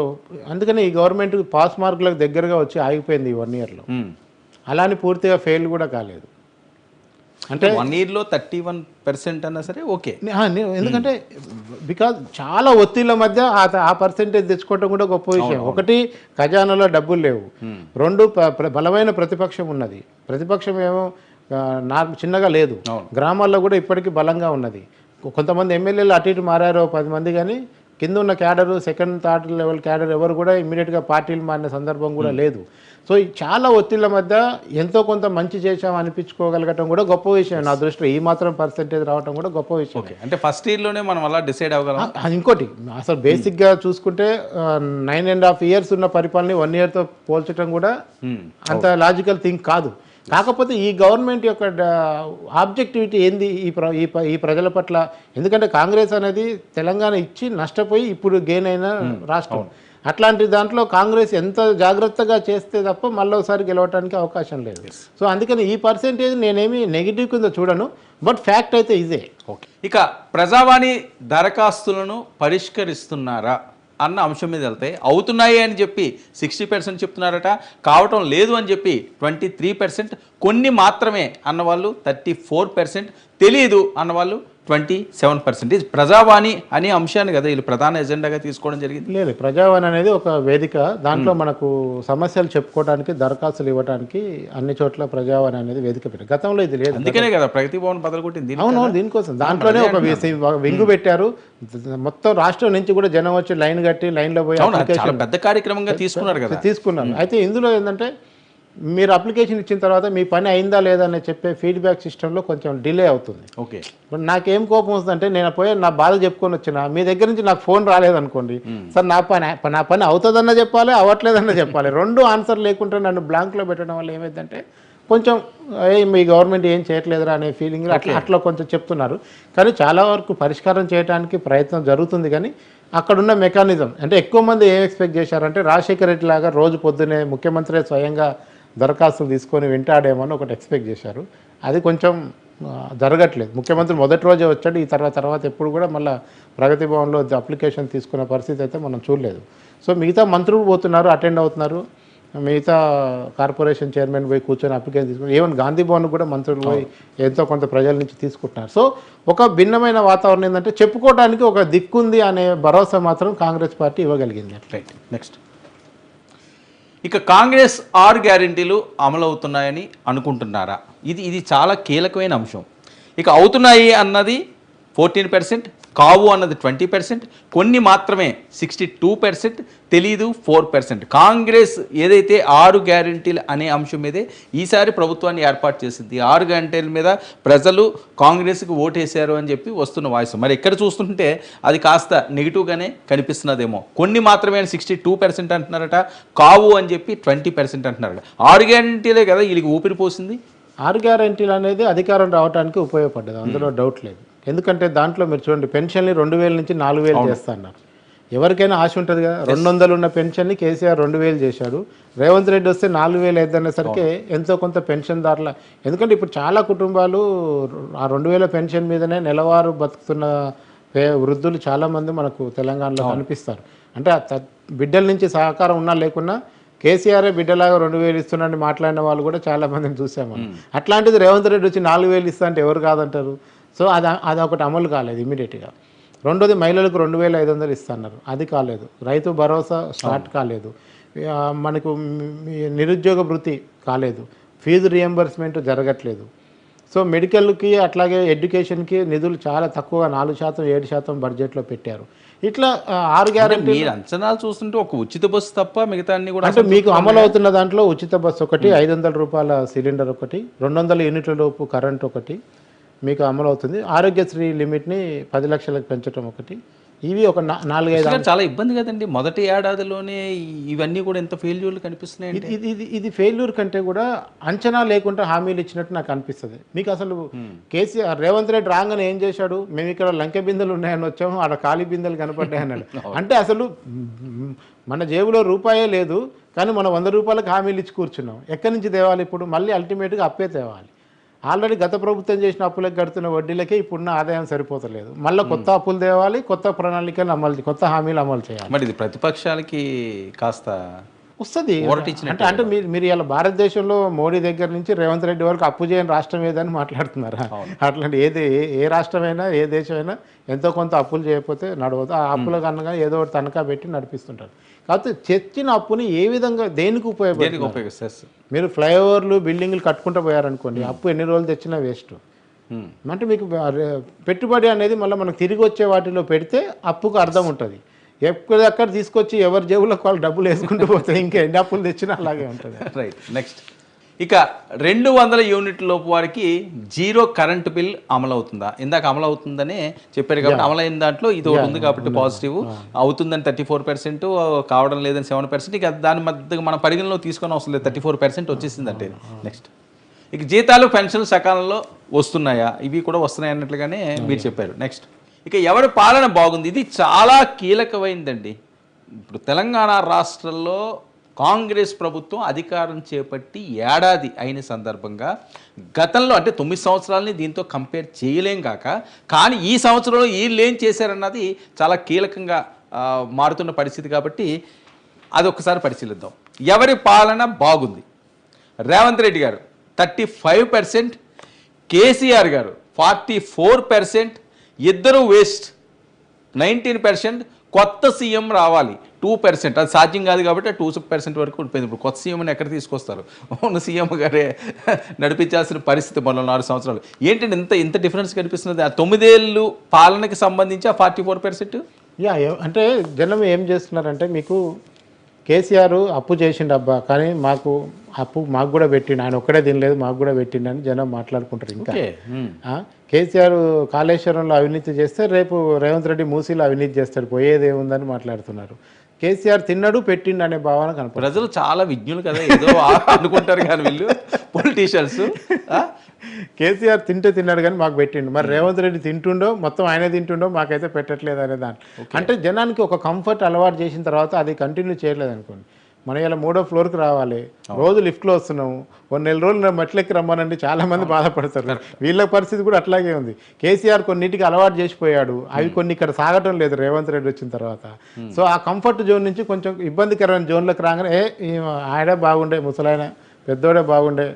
అందుకని ఈ గవర్నమెంట్ పాస్ మార్కులకు దగ్గరగా వచ్చి ఆగిపోయింది ఈ 1 ఇయర్లో. అలా అని పూర్తిగా ఫెయిల్ కూడా కాలేదు. అంటే 1 ఇయర్లో 31% అన్నా సరే ఓకే. ఎందుకంటే బికాజ్ చాలా ఒత్తిళ్ల మధ్య ఆ పర్సెంటేజ్ తెచ్చుకోవటం కూడా గొప్ప విషయం. ఒకటి, ఖజానాలో డబ్బులు లేవు. 2, బలమైన ప్రతిపక్షం ఉన్నది. ప్రతిపక్షం ఏమో నాకు చిన్నగా లేదు. గ్రామాల్లో కూడా ఇప్పటికీ బలంగా ఉన్నది. కొంతమంది ఎమ్మెల్యేలు అటు ఇటు మారారు 10 మంది, కానీ కింద ఉన్న cadre, second third level cadre ఎవరు కూడా ఇమ్మీడియట్గా పార్టీలు మారిన సందర్భం కూడా లేదు. సో చాలా ఒత్తిళ్ల మధ్య ఎంతో కొంత మంచి చేసాం అనిపించుకోగలగటం కూడా గొప్ప విషయం. నా దృష్టిలో ఈ మాత్రం పర్సెంటేజ్ రావడం కూడా గొప్ప విషయం. అంటే ఫస్ట్ ఇయర్లోనే మనం అలా డిసైడ్ అవ్వగలం. ఇంకోటి అసలు బేసిక్గా చూసుకుంటే 9.5 years ఉన్న పరిపాలన 1 yearతో పోల్చడం కూడా అంత లాజికల్ థింగ్ కాదు. కాకపోతే ఈ గవర్నమెంట్ యొక్క ఆబ్జెక్టివిటీ ఏంది ఈ ప్రజల పట్ల? ఎందుకంటే కాంగ్రెస్ అనేది తెలంగాణ ఇచ్చి నష్టపోయి ఇప్పుడు గెయిన్ అయిన రాష్ట్రం. అట్లాంటి దాంట్లో కాంగ్రెస్ ఎంత జాగ్రత్తగా చేస్తే తప్ప మళ్ళీసారి గెలవడానికి అవకాశం లేదు. సో అందుకని ఈ పర్సెంటేజ్ నేనేమి నెగిటివ్ కింద చూడను, బట్ ఫ్యాక్ట్ అయితే ఇదే. ఓకే. ఇక ప్రజావాణి దరఖాస్తులను పరిష్కరిస్తున్నారా అన్న అంశం మీద వెళ్తే అవుతున్నాయి అని చెప్పి 60% చెప్తున్నారట, కావటం లేదు అని చెప్పి 23%, కొన్ని మాత్రమే అన్నవాళ్ళు 34%, తెలియదు అన్నవాళ్ళు 27%. ఇది ప్రజావాణి అనే అంశాన్ని కదా వీళ్ళు ప్రధాన ఎజెండాగా తీసుకోవడం జరిగింది. లేదు, ప్రజావాణి అనేది ఒక వేదిక. దాంట్లో మనకు సమస్యలు చెప్పుకోవడానికి, దరఖాస్తులు ఇవ్వడానికి అన్ని చోట్ల ప్రజావాణి అనేది వేదిక పెట్టారు. గతంలో ఇది లేదు. అందుకనే కదా ప్రగతి భవన్ బదలగొట్టింది. అవును, దీనికోసం దాంట్లోనే ఒక వింగు పెట్టారు. మొత్తం రాష్ట్రం నుంచి కూడా జనం వచ్చి లైన్ కట్టి లైన్లో పోయి పెద్ద కార్యక్రమంగా తీసుకున్నారు. అయితే ఇందులో ఏంటంటే మీరు అప్లికేషన్ ఇచ్చిన తర్వాత మీ పని అయిందా లేదా అని చెప్పే ఫీడ్బ్యాక్ సిస్టంలో కొంచెం డిలే అవుతుంది. ఓకే. ఇప్పుడు నాకేం కోపం వస్తుందంటే, నేను పోయి నా బాధ చెప్పుకొని వచ్చిన మీ దగ్గర నుంచి నాకు ఫోన్ రాలేదనుకోండి, సార్ నా పని అవుతుందన్నా చెప్పాలి, అవ్వట్లేదన్నా చెప్పాలి. 2 ఆన్సర్ లేకుండా నన్ను బ్లాంక్లో పెట్టడం వల్ల ఏమైందంటే కొంచెం మీ గవర్నమెంట్ ఏం చేయట్లేదురా అనే ఫీలింగ్ అట్లా కొంచెం చెప్తున్నారు. కానీ చాలా వరకు పరిష్కారం చేయడానికి ప్రయత్నం జరుగుతుంది. కానీ అక్కడున్న మెకానిజం అంటే ఎక్కువ మంది ఏం ఎక్స్పెక్ట్ చేశారంటే రాజశేఖర రెడ్డి లాగా రోజు పొద్దునే ముఖ్యమంత్రి స్వయంగా దరఖాస్తులు తీసుకొని వెంటాడేమని ఒకటి ఎక్స్పెక్ట్ చేశారు. అది కొంచెం జరగట్లేదు. ముఖ్యమంత్రి మొదటి రోజే వచ్చాడు, ఈ తర్వాత ఎప్పుడు కూడా మళ్ళీ ప్రగతి భవన్లో అప్లికేషన్ తీసుకున్న పరిస్థితి అయితే మనం చూడలేదు. సో మిగతా మంత్రులు పోతున్నారు, అటెండ్ అవుతున్నారు. మిగతా కార్పొరేషన్ చైర్మన్ పోయి కూర్చొని అప్లికేషన్ తీసుకున్నారు. ఈవెన్ గాంధీ భవన్ కూడా మంత్రులు పోయి ఎంతో కొంత ప్రజల నుంచి తీసుకుంటున్నారు. సో ఒక భిన్నమైన వాతావరణం ఏంటంటే చెప్పుకోవడానికి ఒక దిక్కుంది అనే భరోసా మాత్రం కాంగ్రెస్ పార్టీ ఇవ్వగలిగింది. రైట్. నెక్స్ట్, ఇక కాంగ్రెస్ 6 గ్యారెంటీలు అమలవుతున్నాయని అనుకుంటున్నారా? ఇది చాలా కీలకమైన అంశం. ఇక అవుతున్నాయి అన్నది 14%, కావు అన్నది 20%, కొన్ని మాత్రమే 62%, తెలీదు 4%. కాంగ్రెస్ ఏదైతే 6 గ్యారెంటీలు అనే అంశం మీదే ఈసారి ప్రభుత్వాన్ని ఏర్పాటు చేసింది. 6 గ్యారెంటీల మీద ప్రజలు కాంగ్రెస్కి ఓటేశారు అని చెప్పి వస్తున్న వాయిస్. మరి ఇక్కడ చూస్తుంటే అది కాస్త నెగిటివ్గానే కనిపిస్తున్నదేమో. కొన్ని మాత్రమే 62% అంటున్నారట, కావు అని చెప్పి 20% అంటున్నారట. 6 గ్యారెంటీలే కదా వీళ్ళకి ఊపిరి పోసింది. 6 గ్యారెంటీలు అనేది అధికారం రావడానికి ఉపయోగపడ్డది, అందులో డౌట్ లేదు. ఎందుకంటే దాంట్లో మీరు చూడండి, పెన్షన్ని 2,000 నుంచి 4,000 చేస్తా అన్నారు. ఎవరికైనా ఆశ ఉంటుంది కదా. 200 ఉన్న పెన్షన్ని కేసీఆర్ 2,000 చేశాడు. రేవంత్ రెడ్డి వస్తే 4,000 అయిద్దనేసరికి ఎంతో కొంత పెన్షన్దారుల, ఎందుకంటే ఇప్పుడు చాలా కుటుంబాలు ఆ 2,000 పెన్షన్ మీదనే నెలవారు బతుకుతున్న వృద్ధులు చాలామంది మనకు తెలంగాణలో కనిపిస్తారు. అంటే బిడ్డల నుంచి సహకారం ఉన్నా లేకున్నా కేసీఆర్ బిడ్డలాగా 2,000 ఇస్తున్నాడని మాట్లాడిన వాళ్ళు కూడా చాలామందిని చూసాము. అట్లాంటిది రేవంత్ రెడ్డి వచ్చి 4,000 ఇస్తా అంటే ఎవరు కాదంటారు? సో అది ఒకటి అమలు కాలేదు ఇమీడియట్గా. రెండోది మహిళలకు 2,500 ఇస్తున్నారు, అది కాలేదు. రైతు భరోసా స్టార్ట్ కాలేదు. మనకు నిరుద్యోగ భృతి కాలేదు, ఫీజు రియంబర్స్మెంట్ జరగట్లేదు. సో మెడికల్కి అట్లాగే ఎడ్యుకేషన్కి నిధులు చాలా తక్కువ 4%, 7% బడ్జెట్లో పెట్టారు. ఇట్లా 6 గ్యారెంటీ. మీరు అంచనాలు చూస్తుంటే ఒక ఉచిత బస్సు తప్ప మిగతా అన్ని కూడా అంటే మీకు అమలు అవుతున్న దాంట్లో ఉచిత బస్సు ఒకటి, 500 రూపాయల సిలిండర్ ఒకటి, 200 యూనిట్ల లోపు కరెంట్ ఒకటి మీకు అమలు అవుతుంది. ఆరోగ్యశ్రీ లిమిట్ని 10 లక్షలకు పెంచడం ఒకటి. ఇవి ఒక 4-5. చాలా ఇబ్బంది కదండి. మొదటి ఏడాదిలోనే ఇవన్నీ కూడా ఎంత ఫెయిల్యూర్లు కనిపిస్తున్నాయి. ఇది ఫెయిల్యూర్ కంటే కూడా అంచనా లేకుండా హామీలు ఇచ్చినట్టు నాకు అనిపిస్తుంది. మీకు అసలు కేసీఆర్ రేవంత్ రెడ్డి రాగానే ఏం చేశాడు? మేము ఇక్కడ లంకె బిందెలు ఉన్నాయని వచ్చాము, ఆడ ఖాళీ బిందెలు కనపడ్డాయి అన్నాడు. అంటే అసలు మన జేబులో రూపాయే లేదు, కానీ మనం 100 రూపాయలకు హామీలు ఇచ్చి కూర్చున్నాం. ఎక్కడి నుంచి తేవాలి ఇప్పుడు? మళ్ళీ అల్టిమేట్గా అప్పే తేవాలి. ఆల్రెడీ గత ప్రభుత్వం చేసిన అప్పులకు కడుతున్న వడ్డీలకే ఇప్పుడున్న ఆదాయం సరిపోతలేదు. మళ్ళీ కొత్త అప్పులు తేవాలి, కొత్త ప్రణాళికలు కొత్త హామీలు అమలు చేయాలి. మరి ఇది ప్రతిపక్షాలకి కాస్త వస్తుంది అంటే మీరు ఇలా భారతదేశంలో మోడీ దగ్గర నుంచి రేవంత్ రెడ్డి వరకు అప్పు చేయని రాష్ట్రం ఏదని మాట్లాడుతున్నారా? అట్లాంటి ఏ రాష్ట్రమైనా ఏ దేశమైనా ఎంతో కొంత అప్పులు చేయకపోతే నడవదు. ఆ అప్పుల కన్నా ఏదో ఒకటి తనఖా పెట్టి నడిపిస్తుంటారు. కాకపోతే తెచ్చిన అప్పుని ఏ విధంగా దేనికి ఉపయోగపడుతుంది? మీరు ఫ్లైఓవర్లు బిల్డింగ్లు కట్టుకుంటూ పోయారనుకోండి, అప్పు ఎన్ని రోజులు తెచ్చినా వేస్ట్. అంటే మీకు పెట్టుబడి అనేది మళ్ళీ మనకు తిరిగి వచ్చే వాటిలో పెడితే అప్పుకు అర్థం ఉంటుంది. ఎక్కడెక్కడ తీసుకొచ్చి ఎవరి జేబులకు వాళ్ళు డబ్బులు వేసుకుంటూ పోతే ఇంకా ఎన్ని అప్పులు తెచ్చినా అలాగే ఉంటుంది. రైట్. నెక్స్ట్, ఇక 200 యూనిట్ల లోపు వారికి 0 కరెంటు బిల్ అమలు అవుతుందా? ఇందాక అమలు అవుతుందనే చెప్పారు కాబట్టి అమలైన దాంట్లో ఇది ఒకటి ఉంది కాబట్టి పాజిటివ్. అవుతుందని 34%, కావడం లేదని 7%. ఇక దాని మధ్య మన పరిగణలో తీసుకొని అవసరం లేదు, 34% వచ్చేసిందంటే. నెక్స్ట్, ఇక జీతాలు పెన్షన్లు సకాలంలో వస్తున్నాయా? ఇవి కూడా వస్తున్నాయి అన్నట్లుగానే మీరు చెప్పారు. నెక్స్ట్, ఇక ఎవరి పాలన బాగుంది? ఇది చాలా కీలకమైందండి. ఇప్పుడు తెలంగాణ రాష్ట్రంలో కాంగ్రెస్ ప్రభుత్వం అధికారం చేపట్టి ఏడాది అయిన సందర్భంగా గతంలో అంటే 9 సంవత్సరాలని దీంతో కంపేర్ చేయలేం కాక, కానీ ఈ సంవత్సరంలో వీళ్ళు ఏం చేశారన్నది చాలా కీలకంగా మారుతున్న పరిస్థితి కాబట్టి అది ఒక్కసారి పరిశీలిద్దాం. ఎవరి పాలన బాగుంది? రేవంత్ రెడ్డి గారు 35%, కేసీఆర్ గారు 44%, ఇద్దరు వేస్ట్ 19%. కొత్త సీఎం రావాలి 2%. అది సాధ్యం కాదు కాబట్టి 2% వరకు ఉండిపోయింది. ఇప్పుడు కొత్త సీఎంని ఎక్కడ తీసుకొస్తారు? ఉన్న సీఎం గారే నడిపించాల్సిన పరిస్థితి మొన్న 4 సంవత్సరాలు. ఏంటంటే ఇంత డిఫరెన్స్ కనిపిస్తున్నది? ఆ 9 ఏళ్ళు పాలనకి సంబంధించి ఆ 44%. అంటే జనం ఏం చేస్తున్నారంటే, మీకు కేసీఆర్ అప్పు చేసిండు అబ్బా, కానీ అప్పు మాకు కూడా పెట్టిండు, ఆయన ఒక్కడే తినలేదు మాకు కూడా పెట్టిండు అని జనం మాట్లాడుకుంటారు. ఇంకా కేసీఆర్ కాళేశ్వరంలో అవినీతి చేస్తే రేపు రేవంత్ రెడ్డి మూసీలో అవినీతి చేస్తాడు, పోయేది ఏముందని మాట్లాడుతున్నారు. కేసీఆర్ తిన్నాడు పెట్టిండు అనే భావన కనపడుతుంది. ప్రజలు చాలా విజ్ఞులు కదా, ఏదో అనుకుంటారు కానీ వీళ్ళు పొలిటీషియన్స్. కేసీఆర్ తిన్నాడు కానీ మాకు పెట్టిండు, మరి రేవంత్ రెడ్డి తింటుండో మొత్తం ఆయనే తింటుండో మాకైతే పెట్టట్లేదు అనే దాంట్లో. అంటే జనానికి ఒక కంఫర్ట్ అలవాటు చేసిన తర్వాత అది కంటిన్యూ చేయలేదు అనుకోండి. మనం ఇలా 3వ ఫ్లోర్కి రావాలి, రోజు లిఫ్ట్లో వస్తున్నాము, 1 నెల రోజులు మెట్లెక్కి రమ్మనండి చాలా మంది బాధపడతారు. వీళ్ళ పరిస్థితి కూడా అట్లాగే ఉంది. కేసీఆర్ కొన్నిటికి అలవాటు చేసిపోయాడు, అవి కొన్ని ఇక్కడ సాగటం లేదు రేవంత్ రెడ్డి వచ్చిన తర్వాత. సో ఆ కంఫర్ట్ జోన్ నుంచి కొంచెం ఇబ్బందికరమైన జోన్లోకి రాగానే ఆయనే బాగుండే, ముసలాయన పెద్దోడే బాగుండే,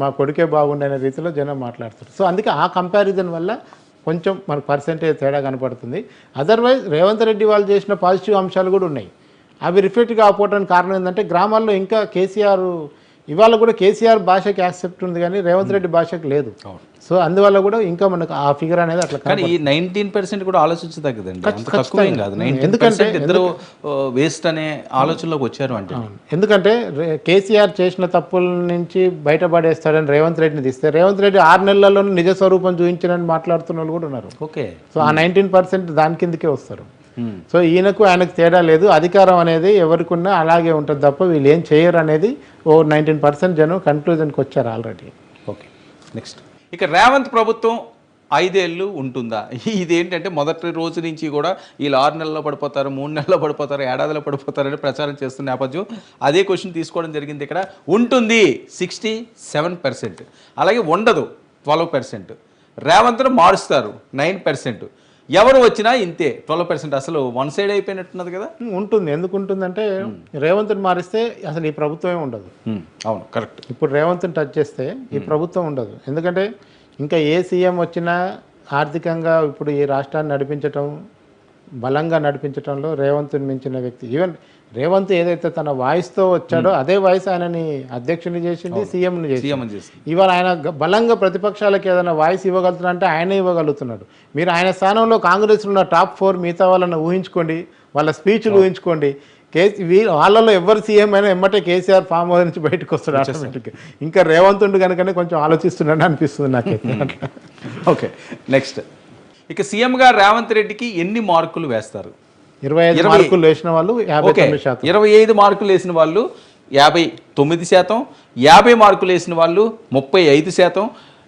మా కొడుకే బాగుండే అనే రీతిలో జనం మాట్లాడుతారు. సో అందుకే ఆ కంపారిజన్ వల్ల కొంచెం మనకు పర్సెంటేజ్ తేడా కనపడుతుంది. అదర్వైజ్ రేవంత్ రెడ్డి వాళ్ళు చేసిన పాజిటివ్ అంశాలు కూడా ఉన్నాయి. అవి రిఫ్లెక్ట్ కాకపోవడానికి కారణం ఏంటంటే, గ్రామాల్లో ఇంకా కేసీఆర్ ఇవాళ కూడా కేసీఆర్ భాషకి యాక్సెప్ట్ ఉంది కానీ రేవంత్ రెడ్డి భాషకి లేదు. సో అందువల్ల కూడా ఇంకా మనకు ఆ ఫిగర్ అనేది అట్లా. కానీ ఈ 19% కూడా ఆలోచించదగ్గదండి, తక్కువేం కాదు. ఎందుకంటే ఇద్దరు వేస్ట్ అనే ఆలోచనలోకి వచ్చారు అంటే. ఎందుకంటే కేసీఆర్ చేసిన తప్పుల నుంచి బయటపడేస్తాడని రేవంత్ రెడ్డిని తీస్తే, రేవంత్ రెడ్డి 6 నెలల్లో నిజ స్వరూపం చూపించారని మాట్లాడుతున్న వాళ్ళు కూడా ఉన్నారు. ఓకే. సో ఆ 19% దాని కిందకే వస్తారు. సో ఈయనకు ఆయనకు తేడా లేదు, అధికారం అనేది ఎవరికి ఉన్నా అలాగే ఉంటుంది తప్ప వీళ్ళు ఏం చేయరు అనేది 19% జనం కన్క్లూజన్కి వచ్చారు ఆల్రెడీ. ఓకే. నెక్స్ట్, ఇక రేవంత్ ప్రభుత్వం 5 ఏళ్ళు ఉంటుందా? ఇదేంటంటే మొదటి రోజు నుంచి కూడా వీళ్ళు 6 నెలల్లో పడిపోతారు, 3 నెలల్లో పడిపోతారు, ఏడాదిలో పడిపోతారని ప్రచారం చేస్తున్న నేపథ్యం అదే క్వశ్చన్ తీసుకోవడం జరిగింది. ఇక్కడ ఉంటుంది 67%, అలాగే ఉండదు 12%, రేవంత్ను మారుస్తారు 9%, ఎవరు వచ్చినా ఇంతే 12%. అసలు వన్ సైడ్ అయిపోయినట్టున్నది కదా. ఉంటుంది. ఎందుకు ఉంటుందంటే, రేవంత్ని మారిస్తే అసలు ఈ ప్రభుత్వమే ఉండదు. అవును, కరెక్ట్. ఇప్పుడు రేవంత్ని టచ్ చేస్తే ఈ ప్రభుత్వం ఉండదు. ఎందుకంటే ఇంకా ఏ సీఎం వచ్చినా ఆర్థికంగా ఇప్పుడు ఈ రాష్ట్రాన్ని నడిపించటం బలంగా నడిపించడంలో రేవంత్ని మించిన వ్యక్తి. ఈవెన్ రేవంత్ ఏదైతే తన వాయిస్తో వచ్చాడో అదే వాయిస్ ఆయనని అధ్యక్షుని చేసింది, సీఎంని చేసింది. ఇవాళ ఆయన బలంగా ప్రతిపక్షాలకు ఏదైనా వాయిస్ ఇవ్వగలుగుతున్నా అంటే ఆయనే ఇవ్వగలుగుతున్నాడు. మీరు ఆయన స్థానంలో కాంగ్రెస్లో ఉన్న టాప్ 4 మిగతా వాళ్ళని ఊహించుకోండి, వాళ్ళ స్పీచ్లు ఊహించుకోండి. వాళ్ళలో ఎవరు సీఎం అయినా ఎమ్మటే కేసీఆర్ ఫామ్ హౌస్ నుంచి బయటకు వస్తాడు ఆటోమేటిక్గా. ఇంకా రేవంత్ ఉండు కనుకనే కొంచెం ఆలోచిస్తున్నాడు అనిపిస్తుంది నాకైతే. Okay, next. ఇక సీఎం గారు రేవంత్ రెడ్డికి ఎన్ని మార్కులు వేస్తారు? 25 మార్కులు వేసిన వాళ్ళు 59%. 25 మార్కులు వేసిన వాళ్ళు 59%, 50 మార్కులు వేసిన వాళ్ళు 35%,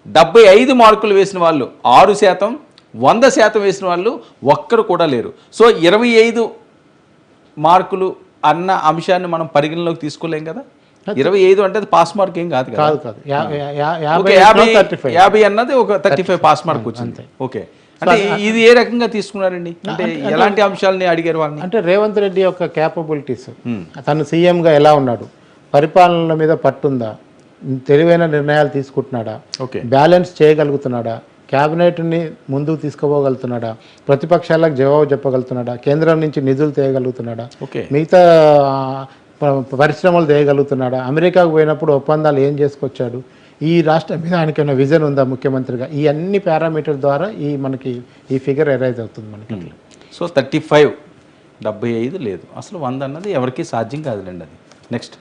75 మార్కులు వేసిన వాళ్ళు 6%, 100% వేసిన వాళ్ళు ఒక్కరు కూడా లేరు. సో 25 మార్కులు అన్న అంశాన్ని మనం పరిగణలోకి తీసుకోలేం కదా. 25 అంటే అది పాస్ మార్క్ ఏం కాదు కదా. కాదు 50 అన్నది ఒక 35 పాస్ మార్క్ వచ్చింది. ఓకే, అంటే ఇది ఏ రకంగా తీసుకున్నారండి? అంటే ఎలాంటి అంశాలని అడిగారు వాళ్ళని? అంటే రేవంత్ రెడ్డి యొక్క క్యాపబిలిటీస్, తను సీఎంగా ఎలా ఉన్నాడు, పరిపాలన మీద పట్టుందా, తెలివైన నిర్ణయాలు తీసుకుంటున్నాడా, బ్యాలెన్స్ చేయగలుగుతున్నాడా, క్యాబినెట్ని ముందుకు తీసుకుపోగలుగుతున్నాడా, ప్రతిపక్షాలకు జవాబు చెప్పగలుగుతున్నాడా, కేంద్రం నుంచి నిధులు తేయగలుగుతున్నాడా, మిగతా పరిశ్రమలు తేయగలుగుతున్నాడా, అమెరికాకు పోయినప్పుడు ఒప్పందాలు ఏం చేసుకొచ్చాడు, ఈ రాష్ట్రం మీద ఆయనకైనా విజన్ ఉందా ముఖ్యమంత్రిగా, ఈ అన్ని పారామీటర్ ద్వారా మనకి ఈ ఫిగర్ ఎరైజ్ అవుతుంది మనకి. సో 35, 75 లేదు, అసలు 100 అన్నది ఎవరికి సాధ్యం కాదులేండి అది. నెక్స్ట్,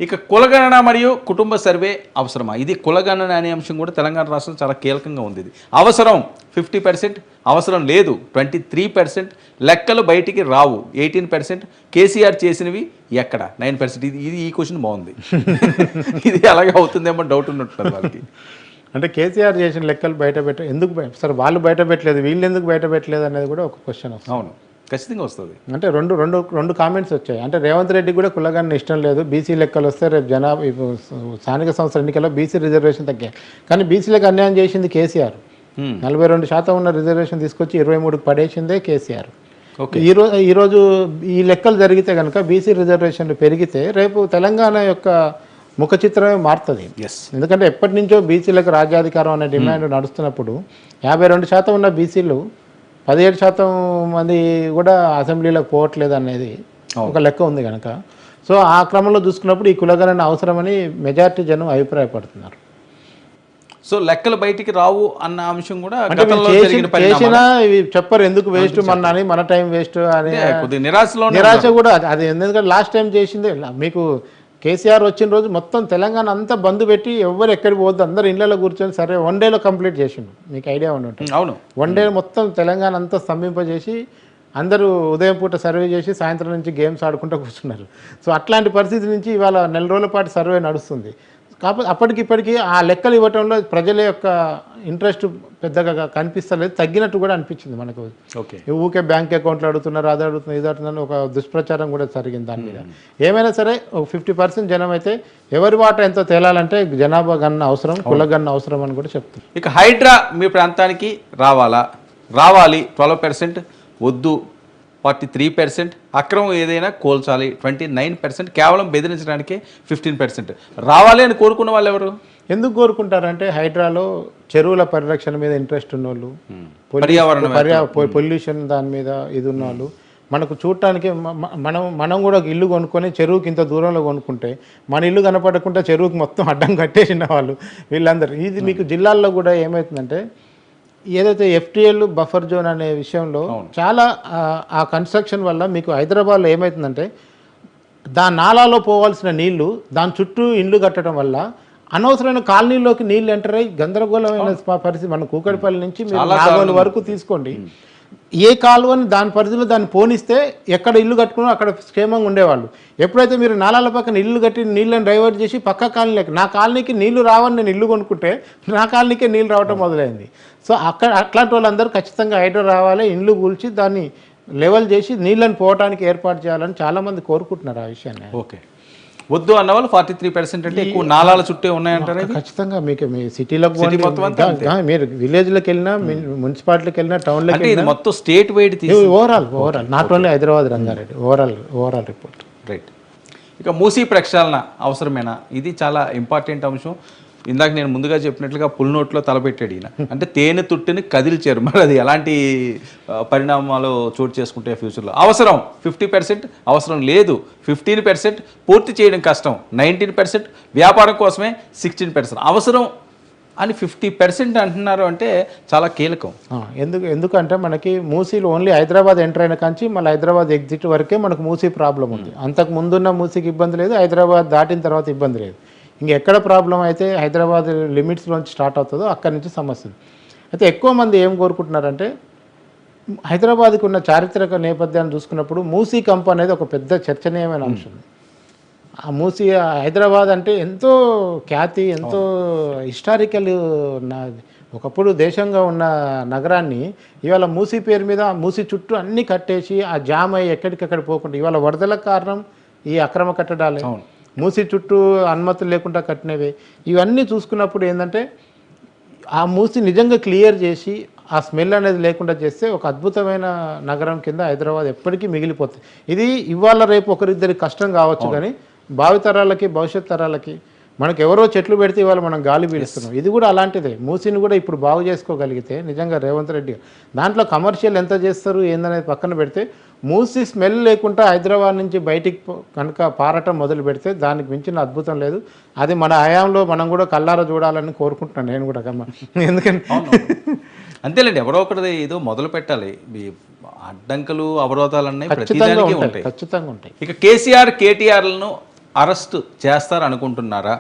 ఇక కులగణన మరియు కుటుంబ సర్వే అవసరమా? ఇది కులగణన అనే అంశం కూడా తెలంగాణ రాష్ట్రం చాలా కీలకంగా ఉంది. ఇది అవసరం 50%, అవసరం లేదు 23%, లెక్కలు బయటికి రావు 18%, కేసీఆర్ చేసినవి ఎక్కడ 9%. ఇది ఈ క్వశ్చన్ బాగుంది. ఇది అలాగే అవుతుందేమో డౌట్ ఉన్నట్టు వాళ్ళకి. అంటే కేసీఆర్ చేసిన లెక్కలు ఎందుకు సరే వాళ్ళు బయట పెట్టలేదు, వీళ్ళు ఎందుకు బయట పెట్టలేదు అనేది కూడా ఒక క్వశ్చన్ వస్తుంది. అవును, ఖచ్చితంగా వస్తుంది. అంటే రెండు కామెంట్స్ వచ్చాయి. అంటే రేవంత్ రెడ్డి కూడా కులగణన ఇష్టం లేదు, బీసీ లెక్కలు వస్తే రేపు స్థానిక సంస్థల ఎన్నికల్లో బీసీ రిజర్వేషన్ తగ్గాయి. కానీ బీసీలకు అన్యాయం చేసింది కేసీఆర్. 42% ఉన్న రిజర్వేషన్ తీసుకొచ్చి 23కి పడేసిందే కేసీఆర్. ఈరోజు ఈ లెక్కలు జరిగితే కనుక బీసీ రిజర్వేషన్లు పెరిగితే రేపు తెలంగాణ యొక్క ముఖ చిత్రమే మారుతుంది. ఎందుకంటే ఎప్పటి నుంచో బీసీలకు రాజ్యాధికారం అనే డిమాండ్ నడుస్తున్నప్పుడు 52% ఉన్న బీసీలు 17% మంది కూడా అసెంబ్లీలోకి పోవట్లేదు అనేది ఒక లెక్క ఉంది కనుక, సో ఆ క్రమంలో చూసుకున్నప్పుడు ఈ కులగణన అవసరమని మెజారిటీ జనం అభిప్రాయపడుతున్నారు. సో లెక్కలు బయటికి రావు అన్న అంశం కూడా చేసినా ఇవి చెప్పరు, ఎందుకు వేస్ట్ మన టైం వేస్ట్ అని నిరాశ కూడా. అది ఎందుకంటే లాస్ట్ టైం చేసిందే మీకు కేసీఆర్ వచ్చిన రోజు మొత్తం తెలంగాణ అంతా బంద్ పెట్టి ఎవరు ఎక్కడికి పోవద్దు, అందరు ఇళ్లలో కూర్చొని సరే 1 డేలో కంప్లీట్ చేసిండు. మీకు ఐడియా ఉంటుంది. అవును, 1 డే మొత్తం తెలంగాణ అంతా స్తంభింపజేసి అందరూ ఉదయం పూట సర్వే చేసి సాయంత్రం నుంచి గేమ్స్ ఆడుకుంటూ కూర్చున్నారు. సో అట్లాంటి పరిస్థితి నుంచి ఇవాళ 4 రోజుల పాటు సర్వే నడుస్తుంది. కాకపోతే అప్పటికిప్పటికీ ఆ లెక్కలు ఇవ్వటంలో ప్రజల యొక్క ఇంట్రెస్ట్ పెద్దగా కనిపిస్తలేదు, తగ్గినట్టు కూడా అనిపించింది మనకు. ఊకే బ్యాంక్ అకౌంట్లు అడుగుతున్నారు, అది అడుగుతున్నారు, ఇది అడుగుతున్నారు, ఒక దుష్ప్రచారం కూడా జరిగింది దాని మీద. ఏమైనా సరే ఒక 50% జనం అయితే ఎవరి వాటా ఎంతో తేలాలంటే జనాభా గణన అవసరం, కుల గణన అవసరం అని కూడా చెప్తుంది. ఇక హైడ్రా మీ ప్రాంతానికి రావాలి 12%, వద్దు 43%, అక్రమం ఏదైనా కోల్చాలి 29%, కేవలం బెదిరించడానికే 15%. రావాలి అని కోరుకున్న వాళ్ళు ఎవరు? ఎందుకు కోరుకుంటారంటే హైడ్రాలో చెరువుల పరిరక్షణ మీద ఇంట్రెస్ట్ ఉన్నోళ్ళు, పొల్యూషన్ దాని మీద ఇది ఉన్నవాళ్ళు, మనకు చూడటానికి మనం కూడా ఒక ఇల్లు కొనుక్కొని చెరువుకి ఇంత దూరంలో కొనుక్కుంటే మన ఇల్లు కనపడకుండా చెరువుకి మొత్తం అడ్డం కట్టేసిన వాళ్ళు వీళ్ళందరూ. ఇది మీకు జిల్లాల్లో కూడా ఏమవుతుందంటే ఏదైతే ఎఫ్టీఎల్ బఫర్ జోన్ అనే విషయంలో చాలా ఆ కన్స్ట్రక్షన్ వల్ల మీకు హైదరాబాద్లో ఏమవుతుందంటే దాని నాలాలో పోవాల్సిన నీళ్లు దాని చుట్టూ ఇండ్లు కట్టడం వల్ల అనవసరమైన కాలనీలోకి నీళ్లు ఎంటర్ అయ్యి గందరగోళమైన పరిస్థితి. మన కూకట్పల్లి నుంచి మీరు నాగోలు వరకు తీసుకోండి, ఏ కాలువని దాని పరిధిలో దాన్ని పోనిస్తే ఎక్కడ ఇల్లు కట్టుకున్నా అక్కడ క్షేమంగా ఉండేవాళ్ళు. ఎప్పుడైతే మీరు నాలాల పక్కన ఇల్లు కట్టి నీళ్ళని డైవర్ట్ చేసి పక్క కాలనీకి, నా కాలనీకి నీళ్లు రావని నేను ఇల్లు కొనుక్కుంటే నా కాలనీకే నీళ్ళు రావటం మొదలైంది. సో అట్లాంటి వాళ్ళందరూ ఖచ్చితంగా హైడ్రా రావాలి, ఇండ్లు కూల్చి దాన్ని లెవెల్ చేసి నీళ్ళని పోవడానికి ఏర్పాటు చేయాలని చాలామంది కోరుకుంటున్నారు ఆ విషయాన్ని. ఓకే, వద్దు అన్న వాళ్ళు 43% అంటే ఎక్కువ నాలాల చుట్టే ఉన్నాయంటారు. ఖచ్చితంగా మీకు మీ సిటీలోకి మీరు విలేజ్లోకి వెళ్ళినా, మున్సిపాలిటీకి వెళ్ళినా, టౌన్లోకి వెళ్ళినా మొత్తం state wide overall not only Hyderabad, Rangareddy overall report. Right. ఇక మూసీ ప్రక్షాళన అవసరమేనా? ఇది చాలా ఇంపార్టెంట్ అంశం. ఇందాక నేను ముందుగా చెప్పినట్లుగా పులినోట్లో తలపెట్టాడు ఈయన. అంటే తేనె తుట్టిని కదిల్చారు. మరి అది ఎలాంటి పరిణామాలు చోటు చేసుకుంటే ఫ్యూచర్లో. అవసరం 50%, అవసరం లేదు 15%, పూర్తి చేయడం కష్టం 19%, వ్యాపారం కోసమే 16%, అవసరం అని 50% అంటున్నారు అంటే చాలా కీలకం. ఎందుకంటే మనకి మూసీలో ఓన్లీ హైదరాబాద్ ఎంటర్ అయిన కాంచి మళ్ళీ హైదరాబాద్ ఎగ్జిట్ వరకే మనకు మూసీ ప్రాబ్లం ఉంది. అంతకు ముందున్న మూసీకి ఇబ్బంది లేదు, హైదరాబాద్ దాటిన తర్వాత ఇబ్బంది లేదు. ఇంకెక్కడ ప్రాబ్లం అయితే హైదరాబాద్ లిమిట్స్లోంచి స్టార్ట్ అవుతుందో అక్కడి నుంచి సమస్య ఉంది. అయితే ఎక్కువ మంది ఏం కోరుకుంటున్నారంటే హైదరాబాద్కి ఉన్న చారిత్రక నేపథ్యాన్ని చూసుకున్నప్పుడు మూసీ కంప్ అనేది ఒక పెద్ద చర్చనీయమైన అంశం. ఆ మూసీ హైదరాబాద్ అంటే ఎంతో ఖ్యాతి, ఎంతో హిస్టారికల్. ఒకప్పుడు దేశంగా ఉన్న నగరాన్ని ఇవాళ మూసీ పేరు మీద మూసీ చుట్టూ అన్నీ కట్టేసి ఆ జామ్ అయ్యి ఎక్కడికక్కడ పోకుండా ఇవాళ వరదలకు కారణం ఈ అక్రమ కట్టడాలే. మూసీ చుట్టూ అనుమతులు లేకుండా కట్టినవి. ఇవన్నీ చూసుకున్నప్పుడు ఏంటంటే ఆ మూసీ నిజంగా క్లియర్ చేసి ఆ స్మెల్ అనేది లేకుండా చేస్తే ఒక అద్భుతమైన నగరం కింద హైదరాబాద్ ఎప్పటికీ మిగిలిపోతుంది. ఇది ఇవాళ రేపు ఒకరిద్దరికి కష్టం కావచ్చు, కానీ భావితరాలకి భవిష్యత్ తరాలకి మనకు ఎవరో చెట్లు పెడితే ఇవాళ మనం గాలి పీలుస్తున్నాం. ఇది కూడా అలాంటిదే. మూసీని కూడా ఇప్పుడు బాగు చేసుకోగలిగితే నిజంగా రేవంత్ రెడ్డి దాంట్లో కమర్షియల్ ఎంత చేస్తారు ఏందనేది పక్కన పెడితే మూసీ స్మెల్ లేకుండా హైదరాబాద్ నుంచి బయటికి కనుక పారటం మొదలు పెడితే దానికి మించిన అద్భుతం లేదు. అది మన హయాంలో మనం కూడా కల్లారా చూడాలని కోరుకుంటున్నాను నేను కూడా. ఎందుకంటే అంతేలేండి, ఎవరో ఒకటి ఏదో మొదలు పెట్టాలి. అడ్డంకులు అవరోధాలు అన్నీ ప్రతిదానికి ఉంటాయి, ఖచ్చితంగా ఉంటాయి. ఇక కేసీఆర్ కేటీఆర్లను అరెస్ట్ చేస్తారు అనుకుంటున్నారా?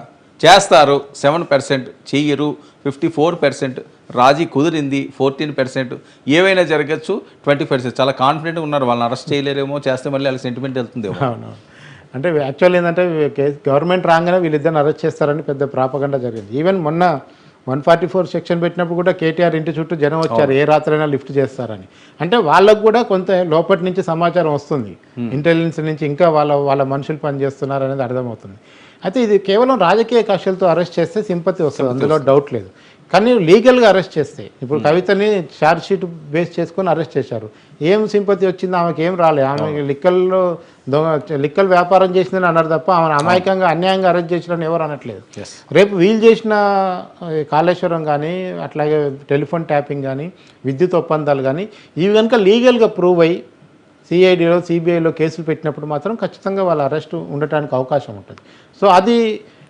చేస్తారు 7%, చెయ్యరు 54%, రాజీ కుదిరింది 14%, ఏవైనా జరగచ్చు 20%. చాలా కాన్ఫిడెంట్గా ఉన్నారు. వాళ్ళని అరెస్ట్ చేయలేరేమో, చేస్తే మళ్ళీ వాళ్ళకి సెంటిమెంట్ వెళ్తుందేమో. అవును. అంటే యాక్చువల్ ఏంటంటే గవర్నమెంట్ రాగానే వీళ్ళిద్దరిని అరెస్ట్ చేస్తారని పెద్ద ప్రాపగండా జరిగింది. ఈవెన్ మొన్న 144 సెక్షన్ పెట్టినప్పుడు కూడా కేటీఆర్ ఇంటి చుట్టూ జనం వచ్చారు, ఏ రాత్రైనా లిఫ్ట్ చేస్తారని. అంటే వాళ్ళకు కూడా కొంత లోపటి నుంచి సమాచారం వస్తుంది, ఇంటెలిజెన్స్ నుంచి ఇంకా వాళ్ళ మనుషులు పనిచేస్తున్నారు అనేది అర్థమవుతుంది. అయితే ఇది కేవలం రాజకీయ కక్షలతో అరెస్ట్ చేస్తే సింపతి వస్తుంది, అందులో డౌట్ లేదు. కానీ లీగల్గా అరెస్ట్ చేస్తే ఇప్పుడు కవితని ఛార్జ్ షీట్ బేస్ చేసుకొని అరెస్ట్ చేశారు. ఏం సింపతి వచ్చింది ఆమెకి? ఏం రాలేదు. ఆమె లిక్కల్ వ్యాపారం చేసిందని అన్నారు తప్ప ఆమెను అమాయకంగా అన్యాయంగా అరెస్ట్ చేసినని ఎవరు అనట్లేదు. రేపు వీళ్ళు చేసిన కాళేశ్వరం కానీ అట్లాగే టెలిఫోన్ ట్యాపింగ్ కానీ విద్యుత్ ఒప్పందాలు కానీ ఇవి కనుక లీగల్గా ప్రూవ్ అయ్యి సిఐడిలో సిబిఐలో కేసులు పెట్టినప్పుడు మాత్రం ఖచ్చితంగా వాళ్ళ అరెస్ట్ ఉండటానికి అవకాశం ఉంటుంది. సో అది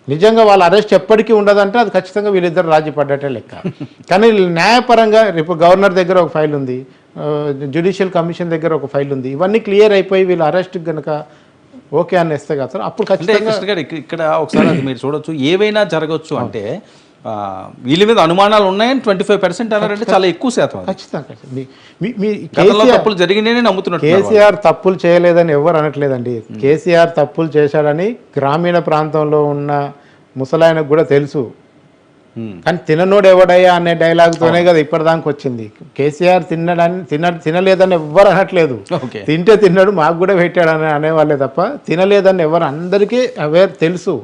నిజంగా వాళ్ళ అరెస్ట్ ఎప్పటికీ ఉండదంటే అది ఖచ్చితంగా వీళ్ళిద్దరు రాజీ పడ్డట్టే లెక్క. కానీ న్యాయపరంగా రేపు గవర్నర్ దగ్గర ఒక ఫైల్ ఉంది, జ్యుడిషియల్ కమిషన్ దగ్గర ఒక ఫైల్ ఉంది, ఇవన్నీ క్లియర్ అయిపోయి వీళ్ళ అరెస్ట్ కనుక ఓకే అని ఇస్తే కదా అప్పుడు ఖచ్చితంగా. ఇక్కడ ఒకసారి అది మీరు చూడొచ్చు, ఏవైనా జరగవచ్చు అంటే వీళ్ళ మీద అనుమానాలు ఉన్నాయని 25% అన్నారంటే చాలా ఎక్కువ శాతం. ఖచ్చితంగా తప్పులు జరిగినాయని నమ్ముతున్నారు. కేసీఆర్ తప్పులు చేయలేదని ఎవరు అనట్లేదండి. కేసీఆర్ తప్పులు చేశాడని గ్రామీణ ప్రాంతంలో ఉన్న ముసలాయనకు కూడా తెలుసు. కానీ తిననోడు ఎవడయ్యా అనే డైలాగ్తోనే కదా ఇప్పటిదానికి వచ్చింది. కేసీఆర్ తినలేదని ఎవ్వరు అనట్లేదు. తింటే తిన్నాడు, మాకు కూడా పెట్టాడని అనేవాళ్ళే తప్ప తినలేదని ఎవరు, అందరికీ అవేర్ తెలుసు.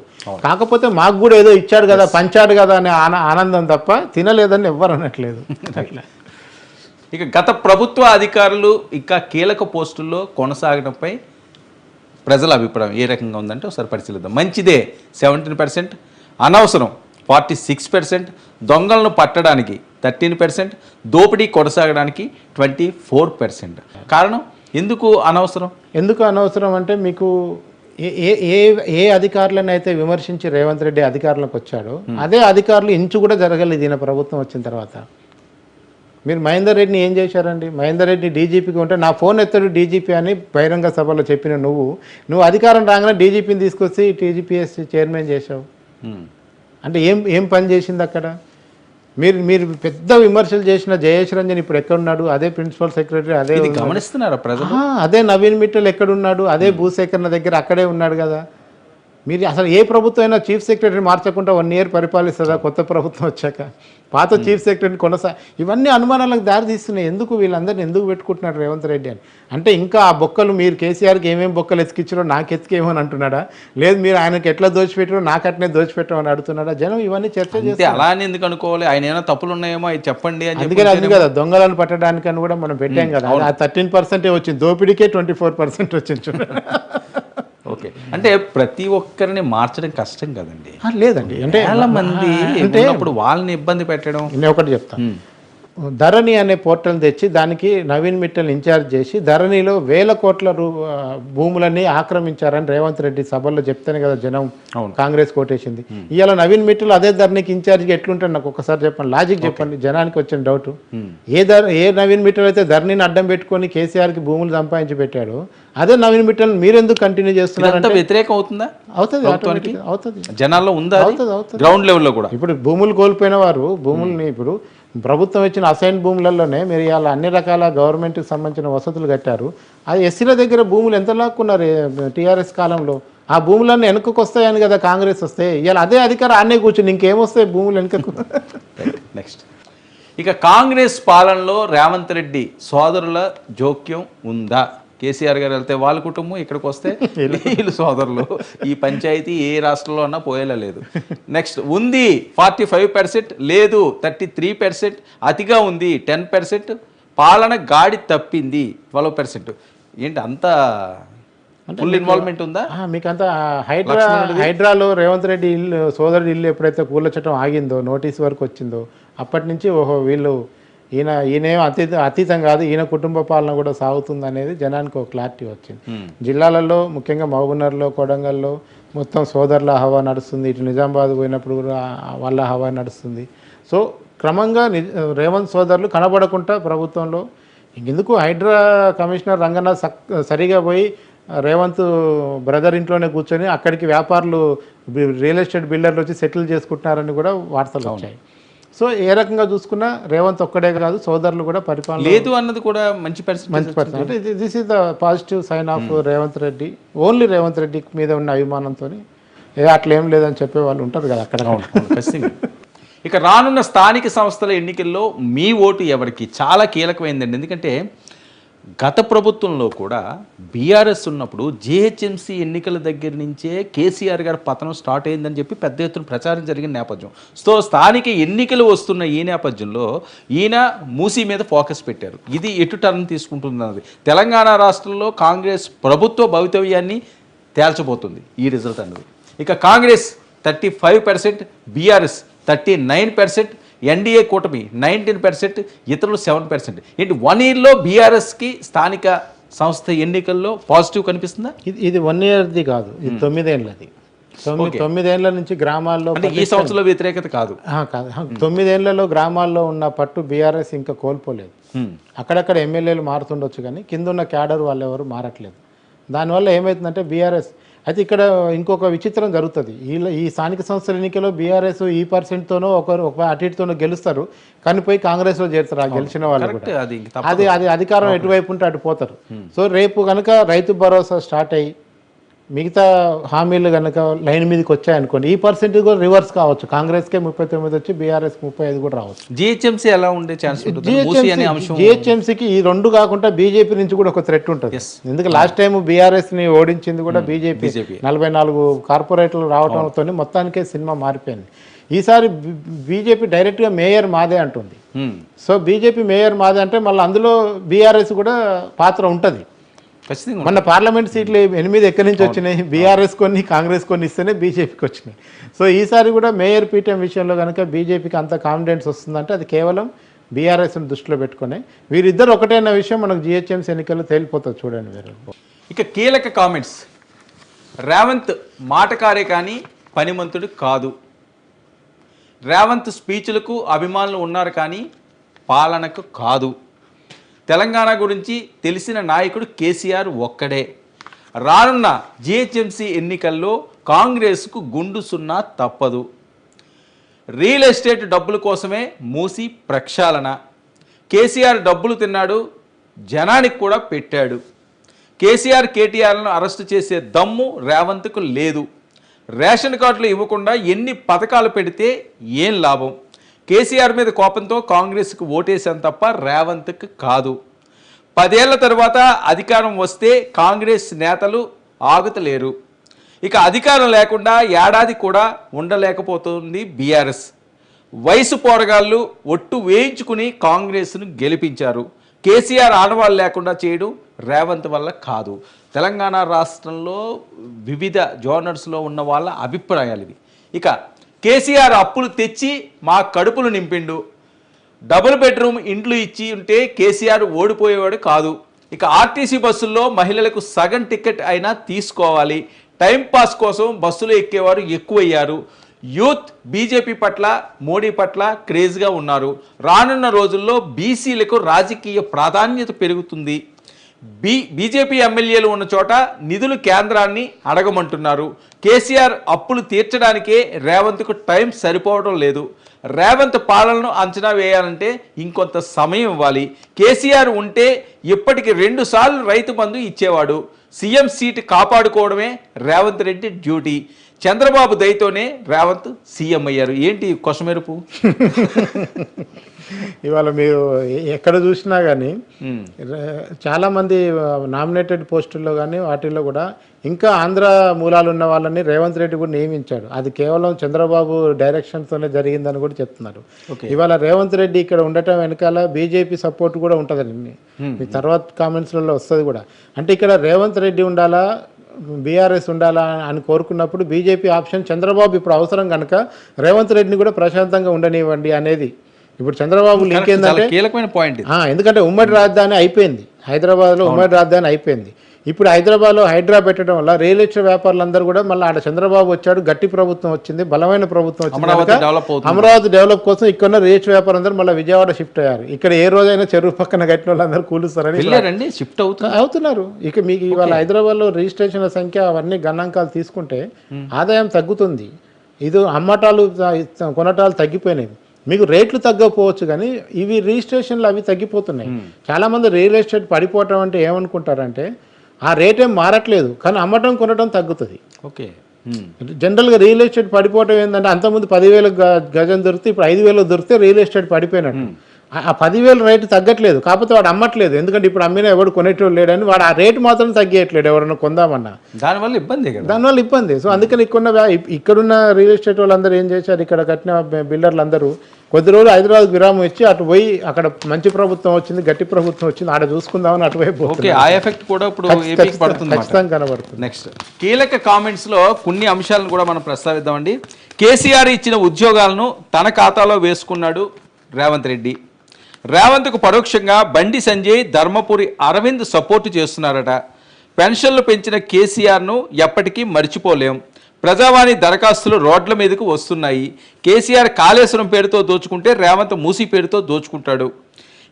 కాకపోతే మాకు కూడా ఏదో ఇచ్చాడు కదా, పంచాడు కదా అనే ఆనందం తప్ప తినలేదని ఎవ్వరు అనట్లేదు. ఇక గత ప్రభుత్వ అధికారులు ఇంకా కీలక పోస్టుల్లో కొనసాగడంపై ప్రజల అభిప్రాయం ఏ రకంగా ఉందంటే ఒకసారి పరిశీలిద్దాం. మంచిదే 17%, అనవసరం 46%, దొంగలను పట్టడానికి 13%, దోపిడీ కొనసాగడానికి 24%. కారణం ఎందుకు అనవసరం? ఎందుకు అనవసరం అంటే మీకు ఏ అధికారులను అయితే విమర్శించి రేవంత్ రెడ్డి అధికారులకు వచ్చాడో అదే అధికారులు ఇంచు కూడా జరగలేదు ఈయన ప్రభుత్వం వచ్చిన తర్వాత. మీరు మహేందర్ రెడ్డిని ఏం చేశారండి? మహేందర్ రెడ్డి డీజీపీకి ఉంటే నా ఫోన్ ఎత్తాడు డీజీపీ అని బహిరంగ సభలో చెప్పిన నువ్వు అధికారం రాగానే డీజీపీని తీసుకొచ్చి టీజీపీఎస్ చైర్మన్ చేశావు. అంటే ఏం పని చేసింది అక్కడ? మీరు పెద్ద విమర్శలు చేసిన జయేష్ రంజన్ ఇప్పుడు ఎక్కడున్నాడు? అదే ప్రిన్సిపల్ సెక్రటరీ, అదే గమనిస్తున్నారా ప్రజలు? అదే నవీన్ మిట్టల్ ఎక్కడున్నాడు? అదే భూసేకరణ దగ్గర అక్కడే ఉన్నాడు కదా. మీరు అసలు ఏ ప్రభుత్వం అయినా చీఫ్ సెక్రటరీ మార్చకుండా 1 year పరిపాలిస్తుందా కొత్త ప్రభుత్వం వచ్చాక? పాత చీఫ్ సెక్రటరీని ఇవన్నీ అనుమానాలకు దారి తీస్తున్నాయి. ఎందుకు వీళ్ళందరినీ ఎందుకు పెట్టుకుంటున్నారు రేవంత్ రెడ్డి అని? అంటే ఇంకా ఆ బొక్కలు మీరు కేసీఆర్కి ఏమేమి బొక్కలు ఎతికిచ్చారో నాకు ఎతికేమని అంటున్నాడా? లేదు మీరు ఆయనకి ఎట్లా దోచిపెట్టారో నాకు అట్నే దోచిపెట్టామని అడుగుతున్నాడా? జనం ఇవన్నీ చర్చ చేస్తే అలా ఎందుకు అనుకోవాలి? ఆయన ఏమైనా తప్పులు ఉన్నాయేమో అది చెప్పండి అని. అందుకని అది కదా దొంగలను పట్టడానికని కూడా మనం పెట్టాం కదా. ఆ 13% వచ్చింది, దోపిడీకే 24% వచ్చింది. ఓకే, అంటే ప్రతి ఒక్కరిని మార్చడం కష్టం కదండి. లేదండి, అంటే చాలా మంది అంటే ఉన్నప్పుడు వాళ్ళని ఇబ్బంది పెట్టడం. నేను ఒకటి చెప్తాను. ధరణి అనే పోర్టల్ తెచ్చి దానికి నవీన్ మిట్టల్ ఇన్ఛార్జ్ చేసి ధరణిలో 1000 కోట్ల భూములన్నీ ఆక్రమించారని రేవంత్ రెడ్డి సభల్లో చెప్తేనే కదా జనం కాంగ్రెస్ కోటేసింది. ఇవాళ నవీన్ మిట్టల్ అదే ధరణికి ఇన్ఛార్జ్గా ఎట్లుంటాడు నాకు ఒకసారి చెప్పండి, లాజిక్ చెప్పండి, జనానికి వచ్చిన డౌట్. ఏ నవీన్ మిట్టల్ అయితే ధరణిని అడ్డం పెట్టుకొని కేసీఆర్కి భూములు సంపాదించి పెట్టాడు, అదే నవీన్ మిట్టల్ మీరెందుకు కంటిన్యూ చేస్తున్నారంటే వ్యతిరేకం అవుతుందా? అవుతుంది, అవుతుంది, జనాల్లో ఉందా? అవుతుంది. గ్రౌండ్ లెవెల్లో కూడా ఇప్పుడు భూములు కోల్పోయిన వారు భూముల్ని ఇప్పుడు ప్రభుత్వం ఇచ్చిన అసైన్ భూములలోనే మీరు ఇవాళ అన్ని రకాల గవర్నమెంట్కి సంబంధించిన వసతులు కట్టారు. అది ఎస్సీల దగ్గర భూములు ఎంత లాక్కున్నారు టీఆర్ఎస్ కాలంలో? ఆ భూములన్నీ వెనుకకు వస్తాయని కదా కాంగ్రెస్ వస్తే, ఇవాళ అదే అధికారం ఆనే కూర్చుని ఇంకేమొస్తాయి భూములు వెనుకకు. నెక్స్ట్, ఇక కాంగ్రెస్ పాలనలో రేవంత్ రెడ్డి సోదరుల జోక్యం ఉందా? కేసీఆర్ గారు వెళ్తే వాళ్ళ కుటుంబం, ఇక్కడికి వస్తే వీళ్ళు సోదరులు. ఈ పంచాయతీ ఏ రాష్ట్రంలో అన్నా పోయేలా లేదు. నెక్స్ట్, ఉంది 45%, లేదు 33%, అతిగా ఉంది 10%, పాలన గాడి తప్పింది 12%. ఏంటి అంత ఫుల్ ఇన్వాల్వ్మెంట్ ఉందా? మీకంతా హైడ్రాలో రేవంత్ రెడ్డి ఇల్లు సోదరుడి ఇల్లు ఎప్పుడైతే కూల చట్టం ఆగిందో, నోటీస్ వరకు వచ్చిందో, అప్పటి నుంచి ఓహో వీళ్ళు ఈయనేం అతీతం కాదు, ఈయన కుటుంబ పాలన కూడా సాగుతుంది అనేది జనానికి ఒక క్లారిటీ వచ్చింది. జిల్లాలలో ముఖ్యంగా మహబూబ్నగర్లో, కొడంగల్లో మొత్తం సోదరుల హవా నడుస్తుంది. ఇటు నిజామాబాద్ పోయినప్పుడు కూడా వాళ్ళ హవా నడుస్తుంది. సో క్రమంగా రేవంత్ సోదరులు కనబడకుండా ప్రభుత్వంలో ఇంకెందుకు హైడ్రా కమిషనర్ రంగనాథ్ సరిగా పోయి రేవంత్ బ్రదర్ ఇంట్లోనే కూర్చొని అక్కడికి వ్యాపారులు రియల్ ఎస్టేట్ బిల్డర్లు వచ్చి సెటిల్ చేసుకుంటున్నారని కూడా వార్తలు వచ్చాయి. సో ఏ రకంగా చూసుకున్నా రేవంత్ ఒక్కడే కాదు, సోదరులు కూడా పరిపాలన లేదు అన్నది కూడా మంచి పరిస్థితి. అంటే this is the positive sign of Revanth Reddy. Only Revanth Reddy మీద ఉన్న అభిమానంతో అట్లా ఏం లేదని చెప్పే వాళ్ళు ఉంటారు కదా అక్కడ. ఇక రానున్న స్థానిక సంస్థల ఎన్నికల్లో మీ ఓటు ఎవరికి చాలా కీలకమైందండి. ఎందుకంటే గత ప్రభుత్వంలో కూడా బీఆర్ఎస్ ఉన్నప్పుడు జిహెచ్ఎంసీ ఎన్నికల దగ్గర నుంచే కేసీఆర్ గారి పతనం స్టార్ట్ అయిందని చెప్పి పెద్ద ఎత్తున ప్రచారం జరిగిన నేపథ్యం. సో స్థానిక ఎన్నికలు వస్తున్న ఈ నేపథ్యంలో ఈయన మూసీ మీద ఫోకస్ పెట్టారు. ఇది ఎటు టర్న్ తీసుకుంటున్నది? తెలంగాణ రాష్ట్రంలో కాంగ్రెస్ ప్రభుత్వ భవితవ్యాన్ని తేల్చబోతుంది ఈ రిజల్ట్ అన్నది. ఇక కాంగ్రెస్ 35%, బీఆర్ఎస్ 39%, ఎన్డీఏ కూటమి 19%, ఇతరులు 7%. ఏంటి 1 yearలో బీఆర్ఎస్కి స్థానిక సంస్థ ఎన్నికల్లో పాజిటివ్ కనిపిస్తుందా? ఇది 1 yearది కాదు, ఇది 9 ఏళ్ళది. 9 ఏళ్ల నుంచి గ్రామాల్లో, అంటే ఈ సంవత్సరంలో వ్యతిరేకత కాదు, 9 ఏళ్లలో గ్రామాల్లో ఉన్న పట్టు బీఆర్ఎస్ ఇంకా కోల్పోలేదు. అక్కడక్కడ ఎమ్మెల్యేలు మారుతుండొచ్చు కానీ కింద ఉన్న క్యాడర్ వాళ్ళు ఎవరు మారట్లేదు. దానివల్ల ఏమవుతుందంటే బీఆర్ఎస్ అయితే ఇక్కడ ఇంకొక విచిత్రం జరుగుతుంది. ఈ స్థానిక సంస్థల ఎన్నికల్లో బీఆర్ఎస్ ఈ పర్సెంట్తోనో ఒక అటు ఇటుతోనో గెలుస్తారు, కానీ పోయి కాంగ్రెస్లో చేరుతారు. ఆ గెలిచిన వాళ్ళు కూడా అది అధికారం ఎటువైపు ఉంటే అటు పోతారు. సో రేపు కనుక రైతు భరోసా స్టార్ట్ అయ్యి మిగతా హామీలు కనుక లైన్ మీదకి వచ్చాయనుకోండి, ఈ పర్సెంటేజ్ కూడా రివర్స్ కావచ్చు. కాంగ్రెస్కే 39 వచ్చి బీఆర్ఎస్ 35 కూడా రావచ్చు. జిహెచ్ఎంసీ ఎలా ఉండే ఛాన్స్ ఉంటుంది? జిహెచ్ఎంసీకి ఈ 2 కాకుండా బీజేపీ నుంచి కూడా ఒక థ్రెట్ ఉంటుంది. ఎందుకంటే లాస్ట్ టైం బీఆర్ఎస్ని ఓడించింది కూడా బీజేపీ. 44 కార్పొరేట్లు రావడంతో మొత్తానికే సినిమా మారిపోయింది. ఈసారి బీజేపీ డైరెక్ట్గా మేయర్ మాదే అంటుంది. సో బీజేపీ మేయర్ మాదే అంటే మళ్ళీ అందులో బీఆర్ఎస్ కూడా పాత్ర ఉంటుంది. మొన్న పార్లమెంట్ సీట్లు 8 ఎక్కడి నుంచి వచ్చినాయి? బీఆర్ఎస్ కొన్ని, కాంగ్రెస్ కొన్ని ఇస్తేనే బీజేపీకి వచ్చినాయి. సో ఈసారి కూడా మేయర్ పీఠం విషయంలో కనుక బీజేపీకి అంత కాన్ఫిడెన్స్ వస్తుందంటే అది కేవలం బీఆర్ఎస్ని దృష్టిలో పెట్టుకునే. వీరిద్దరు ఒకటైన విషయం మనకు జిహెచ్ఎంసీ ఎన్నికల్లో తేలిపోతుంది చూడండి మీరు. ఇక కీలక కామెంట్స్. రేవంత్ మాటకారే కానీ పనిమంతుడు కాదు. రేవంత్ స్పీచ్లకు అభిమానులు ఉన్నారు కానీ పాలనకు కాదు. తెలంగాణ గురించి తెలిసిన నాయకుడు కేసీఆర్ ఒక్కడే. రానున్న జిహెచ్ఎంసీ ఎన్నికల్లో కాంగ్రెస్కు గుండు సున్నా తప్పదు. రియల్ ఎస్టేట్ డబ్బుల కోసమే మూసి ప్రక్షాళన. కేసీఆర్ డబ్బులు తిన్నాడు, జనానికి కూడా పెట్టాడు. కేసీఆర్ కేటీఆర్లను అరెస్టు చేసే దమ్ము రేవంత్కు లేదు. రేషన్ కార్డులు ఇవ్వకుండా ఎన్ని పథకాలు పెడితే ఏం లాభం? కేసీఆర్ మీద కోపంతో కాంగ్రెస్కు ఓటేశాను తప్ప రేవంత్కు కాదు. 10 ఏళ్ల తర్వాత అధికారం వస్తే కాంగ్రెస్ నేతలు ఆగుతలేరు. ఇక అధికారం లేకుండా ఏడాది కూడా ఉండలేకపోతుంది బీఆర్ఎస్. వయసు పోరగాళ్ళు ఒట్టు వేయించుకుని కాంగ్రెస్ను గెలిపించారు. కేసీఆర్ ఆనవాళ్ళు లేకుండా చేయడం రేవంత్ వల్ల కాదు. తెలంగాణ రాష్ట్రంలో వివిధ జోనర్స్లో ఉన్న వాళ్ళ అభిప్రాయాలు ఇవి. ఇక కేసీఆర్ అప్పులు తెచ్చి మా కడుపులు నింపిండు, డబుల్ బెడ్రూమ్ ఇండ్లు ఇచ్చి ఉంటే కేసీఆర్ ఓడిపోయేవాడు కాదు. ఇక ఆర్టీసీ బస్సుల్లో మహిళలకు సగం టికెట్ అయినా తీసుకోవాలి, టైంపాస్ కోసం బస్సులో ఎక్కేవారు ఎక్కువయ్యారు, యూత్ బీజేపీ పట్ల మోడీ పట్ల క్రేజ్గా ఉన్నారు, రానున్న రోజుల్లో బీసీలకు రాజకీయ ప్రాధాన్యత పెరుగుతుంది, బీజేపీ ఎమ్మెల్యేలు ఉన్న చోట నిధులు కేంద్రాన్ని అడగమంటున్నారు, కేసీఆర్ అప్పులు తీర్చడానికే రేవంత్కు టైం సరిపోవడం లేదు, రేవంత్ పాలనను అంచనా వేయాలంటే ఇంకొంత సమయం ఇవ్వాలి, కేసీఆర్ ఉంటే ఇప్పటికి 2 సార్లు రైతు బంధు ఇచ్చేవాడు, సీఎం సీటు కాపాడుకోవడమే రేవంత్ రెడ్డి డ్యూటీ, చంద్రబాబు దయతోనే రేవంత్ సీఎం అయ్యారు. ఏంటి కొసమెరుపు? ఇవాళ మీరు ఎక్కడ చూసినా కానీ చాలామంది నామినేటెడ్ పోస్టుల్లో కానీ వాటిల్లో కూడా ఇంకా ఆంధ్ర మూలాలు ఉన్న వాళ్ళని రేవంత్ రెడ్డి కూడా నియమించాడు. అది కేవలం చంద్రబాబు డైరెక్షన్తోనే జరిగిందని కూడా చెప్తున్నారు. ఇవాళ రేవంత్ రెడ్డి ఇక్కడ ఉండటం వెనకాల బీజేపీ సపోర్ట్ కూడా ఉంటుందండి. మీ తర్వాత కామెంట్స్లలో వస్తుంది కూడా. అంటే ఇక్కడ రేవంత్ రెడ్డి ఉండాలా, బీఆర్ఎస్ ఉండాలా అని కోరుకున్నప్పుడు బీజేపీ ఆప్షన్ చంద్రబాబు ఇప్పుడు అవసరం కనుక రేవంత్ రెడ్డిని కూడా ప్రశాంతంగా ఉండనివ్వండి అనేది. ఇప్పుడు చంద్రబాబు లింక్ ఏంటంటే కీలకమైన పాయింట్. ఎందుకంటే ఉమ్మడి రాజధాని అయిపోయింది, హైదరాబాద్లో ఉమ్మడి రాజధాని అయిపోయింది. ఇప్పుడు హైదరాబాద్లో హైడ్రా పెట్టడం వల్ల రియల్ ఎస్టేట్ వ్యాపారులందరూ కూడా మళ్ళీ ఆడ చంద్రబాబు వచ్చాడు, గట్టి ప్రభుత్వం వచ్చింది, బలమైన ప్రభుత్వం వచ్చింది, అమరావతి డెవలప్ కోసం ఇక్కడ రియల్ ఎస్టేట్ వ్యాపారం అందరూ మళ్ళీ విజయవాడ షిఫ్ట్ అయ్యారు. ఇక్కడ ఏ రోజైనా చెరువు పక్కన కట్టిన వాళ్ళందరూ కూలుస్తారని షిఫ్ట్ అవుతున్నారు. ఇక మీకు ఇవాళ హైదరాబాద్లో రిజిస్ట్రేషన్ల సంఖ్య అవన్నీ గణాంకాలు తీసుకుంటే ఆదాయం తగ్గుతుంది. ఇది అమ్మటాలు కొనటాలు తగ్గిపోయినాయి. మీకు రేట్లు తగ్గకపోవచ్చు కానీ ఇవి రిజిస్ట్రేషన్లు అవి తగ్గిపోతున్నాయి. చాలామంది రియల్ ఎస్టేట్ పడిపోవటం అంటే ఏమనుకుంటారంటే ఆ రేట్ ఏం మారట్లేదు కానీ అమ్మటం కొనటం తగ్గుతుంది. ఓకే, జనరల్గా రియల్ ఎస్టేట్ పడిపోవటం ఏంటంటే అంతకుముందు 10,000 గజం దొరికితే ఇప్పుడు 5,000 దొరికితే రియల్ ఎస్టేట్ పడిపోయినట్టు. ఆ 10,000 రేటు తగ్గట్లేదు, కాకపోతే వాడు అమ్మట్లేదు. ఎందుకంటే ఇప్పుడు అమ్మినా ఎవడు కొనేటోడు లేడని వాడు ఆ రేటు మాత్రం తగ్గట్లేదు ఎవరైనా కొందామన్నా. దానివల్ల ఇబ్బంది. సో అందుకని ఇక్కడున్న రియల్ ఎస్టేట్ వాళ్ళందరూ ఏం చేశారు, ఇక్కడ కట్టిన బిల్డర్లు అందరూ కొద్ది రోజులు హైదరాబాద్ విరామం ఇచ్చి అటు పోయి అక్కడ మంచి ప్రభుత్వం వచ్చింది, గట్టి ప్రభుత్వం వచ్చింది, ఆడ చూసుకుందామని అటువైపు ఖచ్చితంగా కనబడుతుంది. నెక్స్ట్ కీలక కామెంట్స్ లో కొన్ని అంశాలను కూడా మనం ప్రస్తావిద్దామండి. కేసీఆర్ ఇచ్చిన ఉద్యోగాలను తన ఖాతాలో వేసుకున్నాడు రేవంత్ రెడ్డి. రేవంత్కు పరోక్షంగా బండి సంజయ్, ధర్మపురి అరవింద్ సపోర్టు చేస్తున్నారట. పెన్షన్లు పెంచిన కేసీఆర్ను ఎప్పటికీ మర్చిపోలేం. ప్రజావాణి దరఖాస్తులు రోడ్ల మీదకు వస్తున్నాయి. కేసీఆర్ కాళేశ్వరం పేరుతో దోచుకుంటే రేవంత్ మూసీ పేరుతో దోచుకుంటాడు.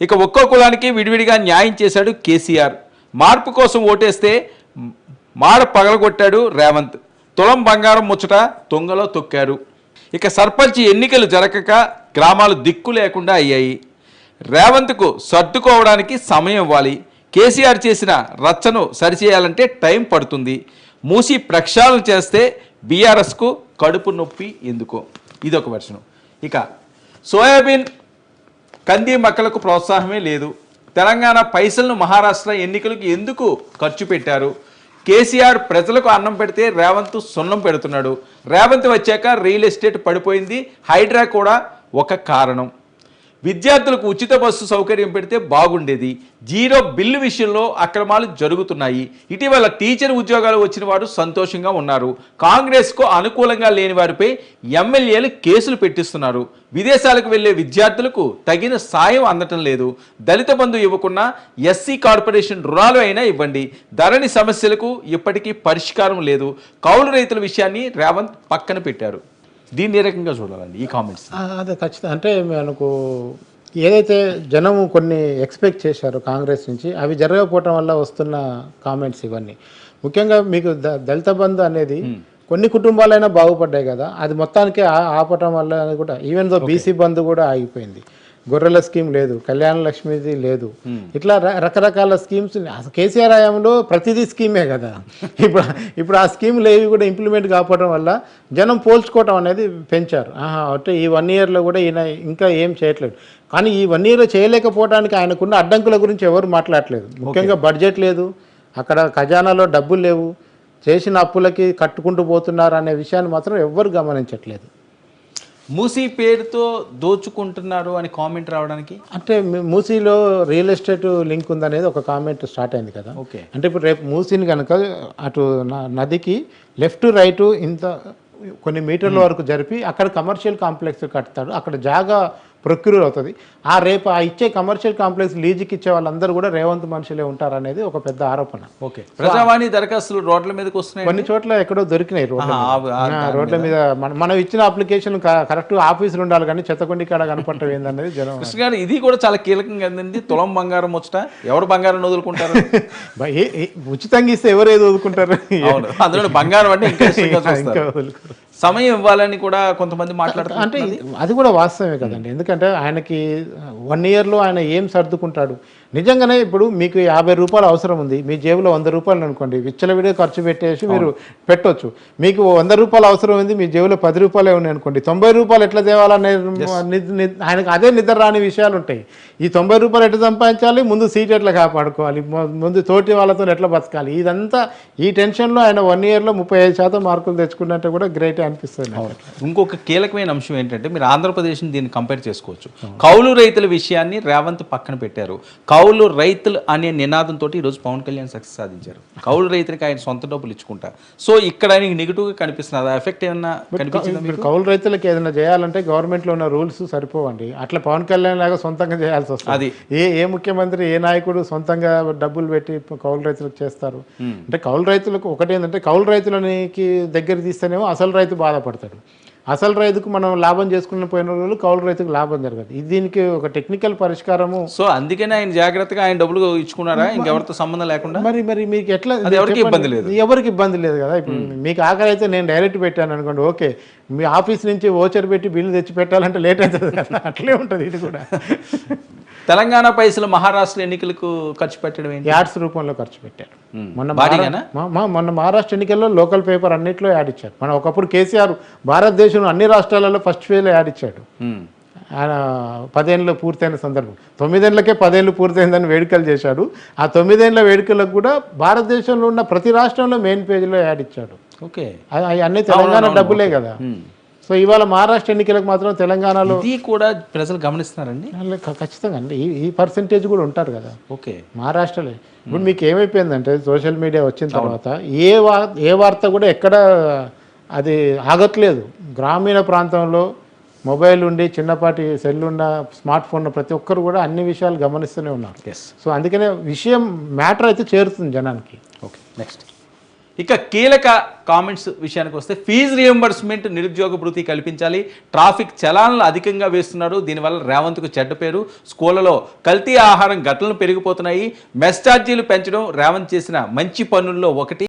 ఇక ఒక్కో కులానికి విడివిడిగా న్యాయం చేశాడు కేసీఆర్. మార్పు కోసం ఓటేస్తే మాడ పగలగొట్టాడు రేవంత్. తులం బంగారం ముచ్చట తొంగలో తొక్కారు. ఇక సర్పంచ్ ఎన్నికలు జరగక గ్రామాలు దిక్కు లేకుండా అయ్యాయి. రేవంత్కు సర్దుకోవడానికి సమయం ఇవ్వాలి. కేసీఆర్ చేసిన రచ్చను సరిచేయాలంటే టైం పడుతుంది. మూసి ప్రక్షాళన చేస్తే బీఆర్ఎస్కు కడుపు నొప్పి ఎందుకో, ఇదొక వెర్షను. ఇక సోయాబీన్ కంది మొక్కలకు ప్రోత్సాహమే లేదు. తెలంగాణ పైసలను మహారాష్ట్ర ఎన్నికలకు ఎందుకు ఖర్చు పెట్టారు? కేసీఆర్ ప్రజలకు అన్నం పెడితే రేవంత్ సున్నం పెడుతున్నాడు. రేవంత్ వచ్చాక రియల్ ఎస్టేట్ పడిపోయింది, హైడ్రా కూడా ఒక కారణం. విద్యార్థులకు ఉచిత బస్సు సౌకర్యం పెడితే బాగుండేది. 0 బిల్లు విషయంలో అక్రమాలు జరుగుతున్నాయి. ఇటీవల టీచర్ ఉద్యోగాలు వచ్చిన వారు సంతోషంగా ఉన్నారు. కాంగ్రెస్కు అనుకూలంగా లేని వారిపై ఎమ్మెల్యేలు కేసులు పెట్టిస్తున్నారు. విదేశాలకు వెళ్లే విద్యార్థులకు తగిన సాయం అందటం లేదు. దళిత బంధు ఇవ్వకున్నా ఎస్సీ కార్పొరేషన్ రుణాలు అయినా ఇవ్వండి. ధరణి సమస్యలకు ఇప్పటికీ పరిష్కారం లేదు. కౌలు రైతుల విషయాన్ని రేవంత్ పక్కన పెట్టారు. దీన్ని ఏ రకంగా చూడాలండి ఈ కామెంట్స్? అదే ఖచ్చితంగా. అంటే మనకు ఏదైతే జనం కొన్ని ఎక్స్పెక్ట్ చేశారో కాంగ్రెస్ నుంచి అవి జరగకపోవటం వల్ల వస్తున్న కామెంట్స్ ఇవన్నీ. ముఖ్యంగా మీకు దళిత బంధు అనేది కొన్ని కుటుంబాలైనా బాగుపడ్డాయి కదా, అది మొత్తానికి ఆపటం వల్ల కూడా ఈవెన్ దో బీసీ బంధు కూడా ఆగిపోయింది. గొర్రెల స్కీమ్ లేదు, కళ్యాణ లక్ష్మిది లేదు, ఇట్లా రకరకాల స్కీమ్స్. కేసీఆర్ హయాంలో ప్రతిదీ స్కీమే కదా. ఇప్పుడు ఆ స్కీములు ఏవి కూడా ఇంప్లిమెంట్ కాకపోవడం వల్ల జనం పోల్చుకోవటం అనేది పెంచారు. అంటే ఈ 1 ఇయర్లో కూడా ఈయన ఇంకా ఏం చేయట్లేదు. కానీ ఈ 1 ఇయర్లో చేయలేకపోవడానికి ఆయనకున్న అడ్డంకుల గురించి ఎవరు మాట్లాడలేదు. ముఖ్యంగా బడ్జెట్ లేదు, అక్కడ ఖజానాలో డబ్బులు లేవు, చేసిన అప్పులకి కట్టుకుంటూ పోతున్నారు అనే విషయాన్ని మాత్రం ఎవ్వరు గమనించట్లేదు. మూసీ పేరుతో దోచుకుంటున్నారు అని కామెంట్ రావడానికి అంటే మూసీలో రియల్ ఎస్టేట్ లింక్ ఉందనేది ఒక కామెంట్ స్టార్ట్ అయింది కదా. ఓకే. అంటే ఇప్పుడు రేపు మూసీని కనుక అటు నదికి లెఫ్ట్ రైట్ ఇంత కొన్ని మీటర్ల వరకు జరిపి అక్కడ కమర్షియల్ కాంప్లెక్స్ కడతాడు, అక్కడ జాగా ప్రొక్యూర్ అవుతుంది. రేపు ఆ ఇచ్చే కమర్షియల్ కాంప్లెక్స్ లీజుకి ఇచ్చే వాళ్ళందరూ కూడా రేవంత్ మనుషులే ఉంటారనేది ఒక పెద్ద ఆరోపణ. ఓకే. ప్రజావాణి దరఖాస్తులు రోడ్ల మీదకి వస్తున్నాయి, కొన్ని చోట్ల ఎక్కడో దొరికినాయి రోడ్ల మీద. మనం ఇచ్చిన అప్లికేషన్ కరెక్ట్ ఆఫీసులు ఉండాలి కానీ చెత్తకొండి కాడ కనపడటం ఏందనేది జనం. కృష్ణ గారు, ఇది కూడా చాలా కీలకంగా అంది. తులం బంగారం వచ్చట ఎవరు బంగారం వదులుకుంటారు? ఉచితంగా ఇస్తే ఎవరు ఏది వదులుకుంటారు? అందులో బంగారం అంటే ఇంకా సమయం ఇవ్వాలని కూడా కొంతమంది మాట్లాడుతారు. అంటే అది కూడా వాస్తవమే కదండి. ఎందుకంటే ఆయనకి 1 yearలో ఆయన ఏం సర్దుకుంటాడు? నిజంగానే ఇప్పుడు మీకు 50 రూపాయలు అవసరం ఉంది, మీ జేబులో 100 రూపాయలు అనుకోండి, విచ్చలవిడిగా ఖర్చు పెట్టేసి మీరు పెట్టొచ్చు. మీకు 100 రూపాయలు అవసరం ఉంది, మీ జేబులో 10 రూపాయలే ఉన్నాయి అనుకోండి, 90 రూపాయలు ఎట్లా తేవాలనే ఆయనకు అదే నిద్ర రాని విషయాలు ఉంటాయి. ఈ 90 రూపాయలు ఎట్లా సంపాదించాలి, ముందు సీట్ ఎట్లా కాపాడుకోవాలి, ముందు తోటి వాళ్ళతో ఎట్లా బతకాలి, ఇదంతా ఈ టెన్షన్లో ఆయన 1 yearలో 35% మార్కులు తెచ్చుకున్నట్టు కూడా గ్రేట్ అనిపిస్తుంది. ఇంకొక కీలకమైన అంశం ఏంటంటే, మీరు ఆంధ్రప్రదేశ్ని దీన్ని కంపేర్ చేసుకోవచ్చు. కౌలు రైతుల విషయాన్ని రేవంత్ పక్కన పెట్టారు. కౌలు రైతులు అనే నినాదంతో ఈరోజు పవన్ కళ్యాణ్ సక్సెస్ సాధించారు. కౌలు రైతులకి ఆయన సొంత డబ్బులు ఇచ్చుకుంటా. సో ఇక్కడ ఆయనకి నెగిటివ్గా కనిపిస్తుంది. ఎఫెక్ట్ ఏమన్నా కనిపించింది? కౌలు రైతులకు ఏదైనా చేయాలంటే గవర్నమెంట్లో ఉన్న రూల్స్ సరిపోవండి. అట్లా పవన్ కళ్యాణ్ లాగా సొంతంగా చేయాల్సి వస్తుంది. అది ఏ ముఖ్యమంత్రి ఏ నాయకుడు సొంతంగా డబ్బులు పెట్టి కౌలు రైతులకు చేస్తారు? అంటే కౌలు రైతులకు ఒకటి ఏంటంటే, కౌలు రైతులకి దగ్గర తీస్తేనేమో అసలు రైతు బాధపడతాడు. అసలు రైతుకు మనం లాభం చేసుకుని పోయిన రోజులు కౌలు రైతుకు లాభం జరగదు. దీనికి ఒక టెక్నికల్ పరిష్కారము. సో అందుకనే ఆయన జాగ్రత్తగా ఆయన డబ్బులు ఇచ్చుకున్నారా, ఇంకెవరితో సంబంధం లేకుండా? మరి మీకు ఎట్లా? ఎవరికి ఇబ్బంది లేదు, ఎవరికి ఇబ్బంది లేదు కదా. ఇప్పుడు మీకు ఆఖరి అయితే నేను డైరెక్ట్ పెట్టాను అనుకోండి, ఓకే, మీ ఆఫీస్ నుంచి ఓచర్ పెట్టి బిల్లు తెచ్చి పెట్టాలంటే లేట్ అవుతుంది కదా. అట్లే ఉంటుంది ఇది కూడా. తెలంగాణ పైసలు మహారాష్ట్ర ఎన్నికలకు ఖర్చు పెట్టడం ఏంటి? యాడ్స్ రూపంలో ఖర్చు పెట్టారు. మొన్న మహారాష్ట్ర ఎన్నికల్లో లోకల్ పేపర్ అన్నింటిలో యాడ్ ఇచ్చారు. మనం ఒకప్పుడు కేసీఆర్ భారతదేశంలో అన్ని రాష్ట్రాలలో ఫస్ట్ ఫేజ్లో యాడ్ ఇచ్చాడు. ఆయన 10 ఏళ్ళు పూర్తయిన సందర్భం, 9 ఏళ్ళకే 10 ఏళ్ళు పూర్తయిందని వేడుకలు చేశాడు. ఆ 9 ఏళ్ళ వేడుకలకు కూడా భారతదేశంలో ఉన్న ప్రతి రాష్ట్రంలో మెయిన్ పేజీలో యాడ్ ఇచ్చాడు. ఓకే, అన్నీ తెలంగాణ డబ్బులే కదా. సో ఇవాళ మహారాష్ట్ర ఎన్నికలకు మాత్రం తెలంగాణలో ఇది కూడా ప్రజలు గమనిస్తున్నారండి. ఖచ్చితంగా అండి, ఈ పర్సెంటేజ్ కూడా ఉంటారు కదా. ఓకే, మహారాష్ట్రలో ఇప్పుడు మీకు ఏమైపోయిందంటే, సోషల్ మీడియా వచ్చిన తర్వాత ఏ వార్త కూడా ఎక్కడ అది ఆగట్లేదు. గ్రామీణ ప్రాంతంలో మొబైల్ ఉండి చిన్నపాటి సెల్ ఉన్న స్మార్ట్ ఫోన్ ప్రతి ఒక్కరు కూడా అన్ని విషయాలు గమనిస్తూనే ఉన్నారు. సో అందుకనే విషయం మ్యాటర్ అయితే చేరుతుంది జనానికి. ఓకే, నెక్స్ట్ ఇక కీలక కామెంట్స్ విషయానికి వస్తే, ఫీజు రియంబర్స్మెంట్, నిరుద్యోగ భృతి కల్పించాలి, ట్రాఫిక్ చలాన్లు అధికంగా వేస్తున్నారు, దీనివల్ల రేవంత్కు చెడ్డ పేరు, స్కూళ్లలో కల్తీ ఆహారం ఘటనలు పెరిగిపోతున్నాయి, మెస్ ఛార్జీలు పెంచడం రేవంత్ చేసిన మంచి పనుల్లో ఒకటి.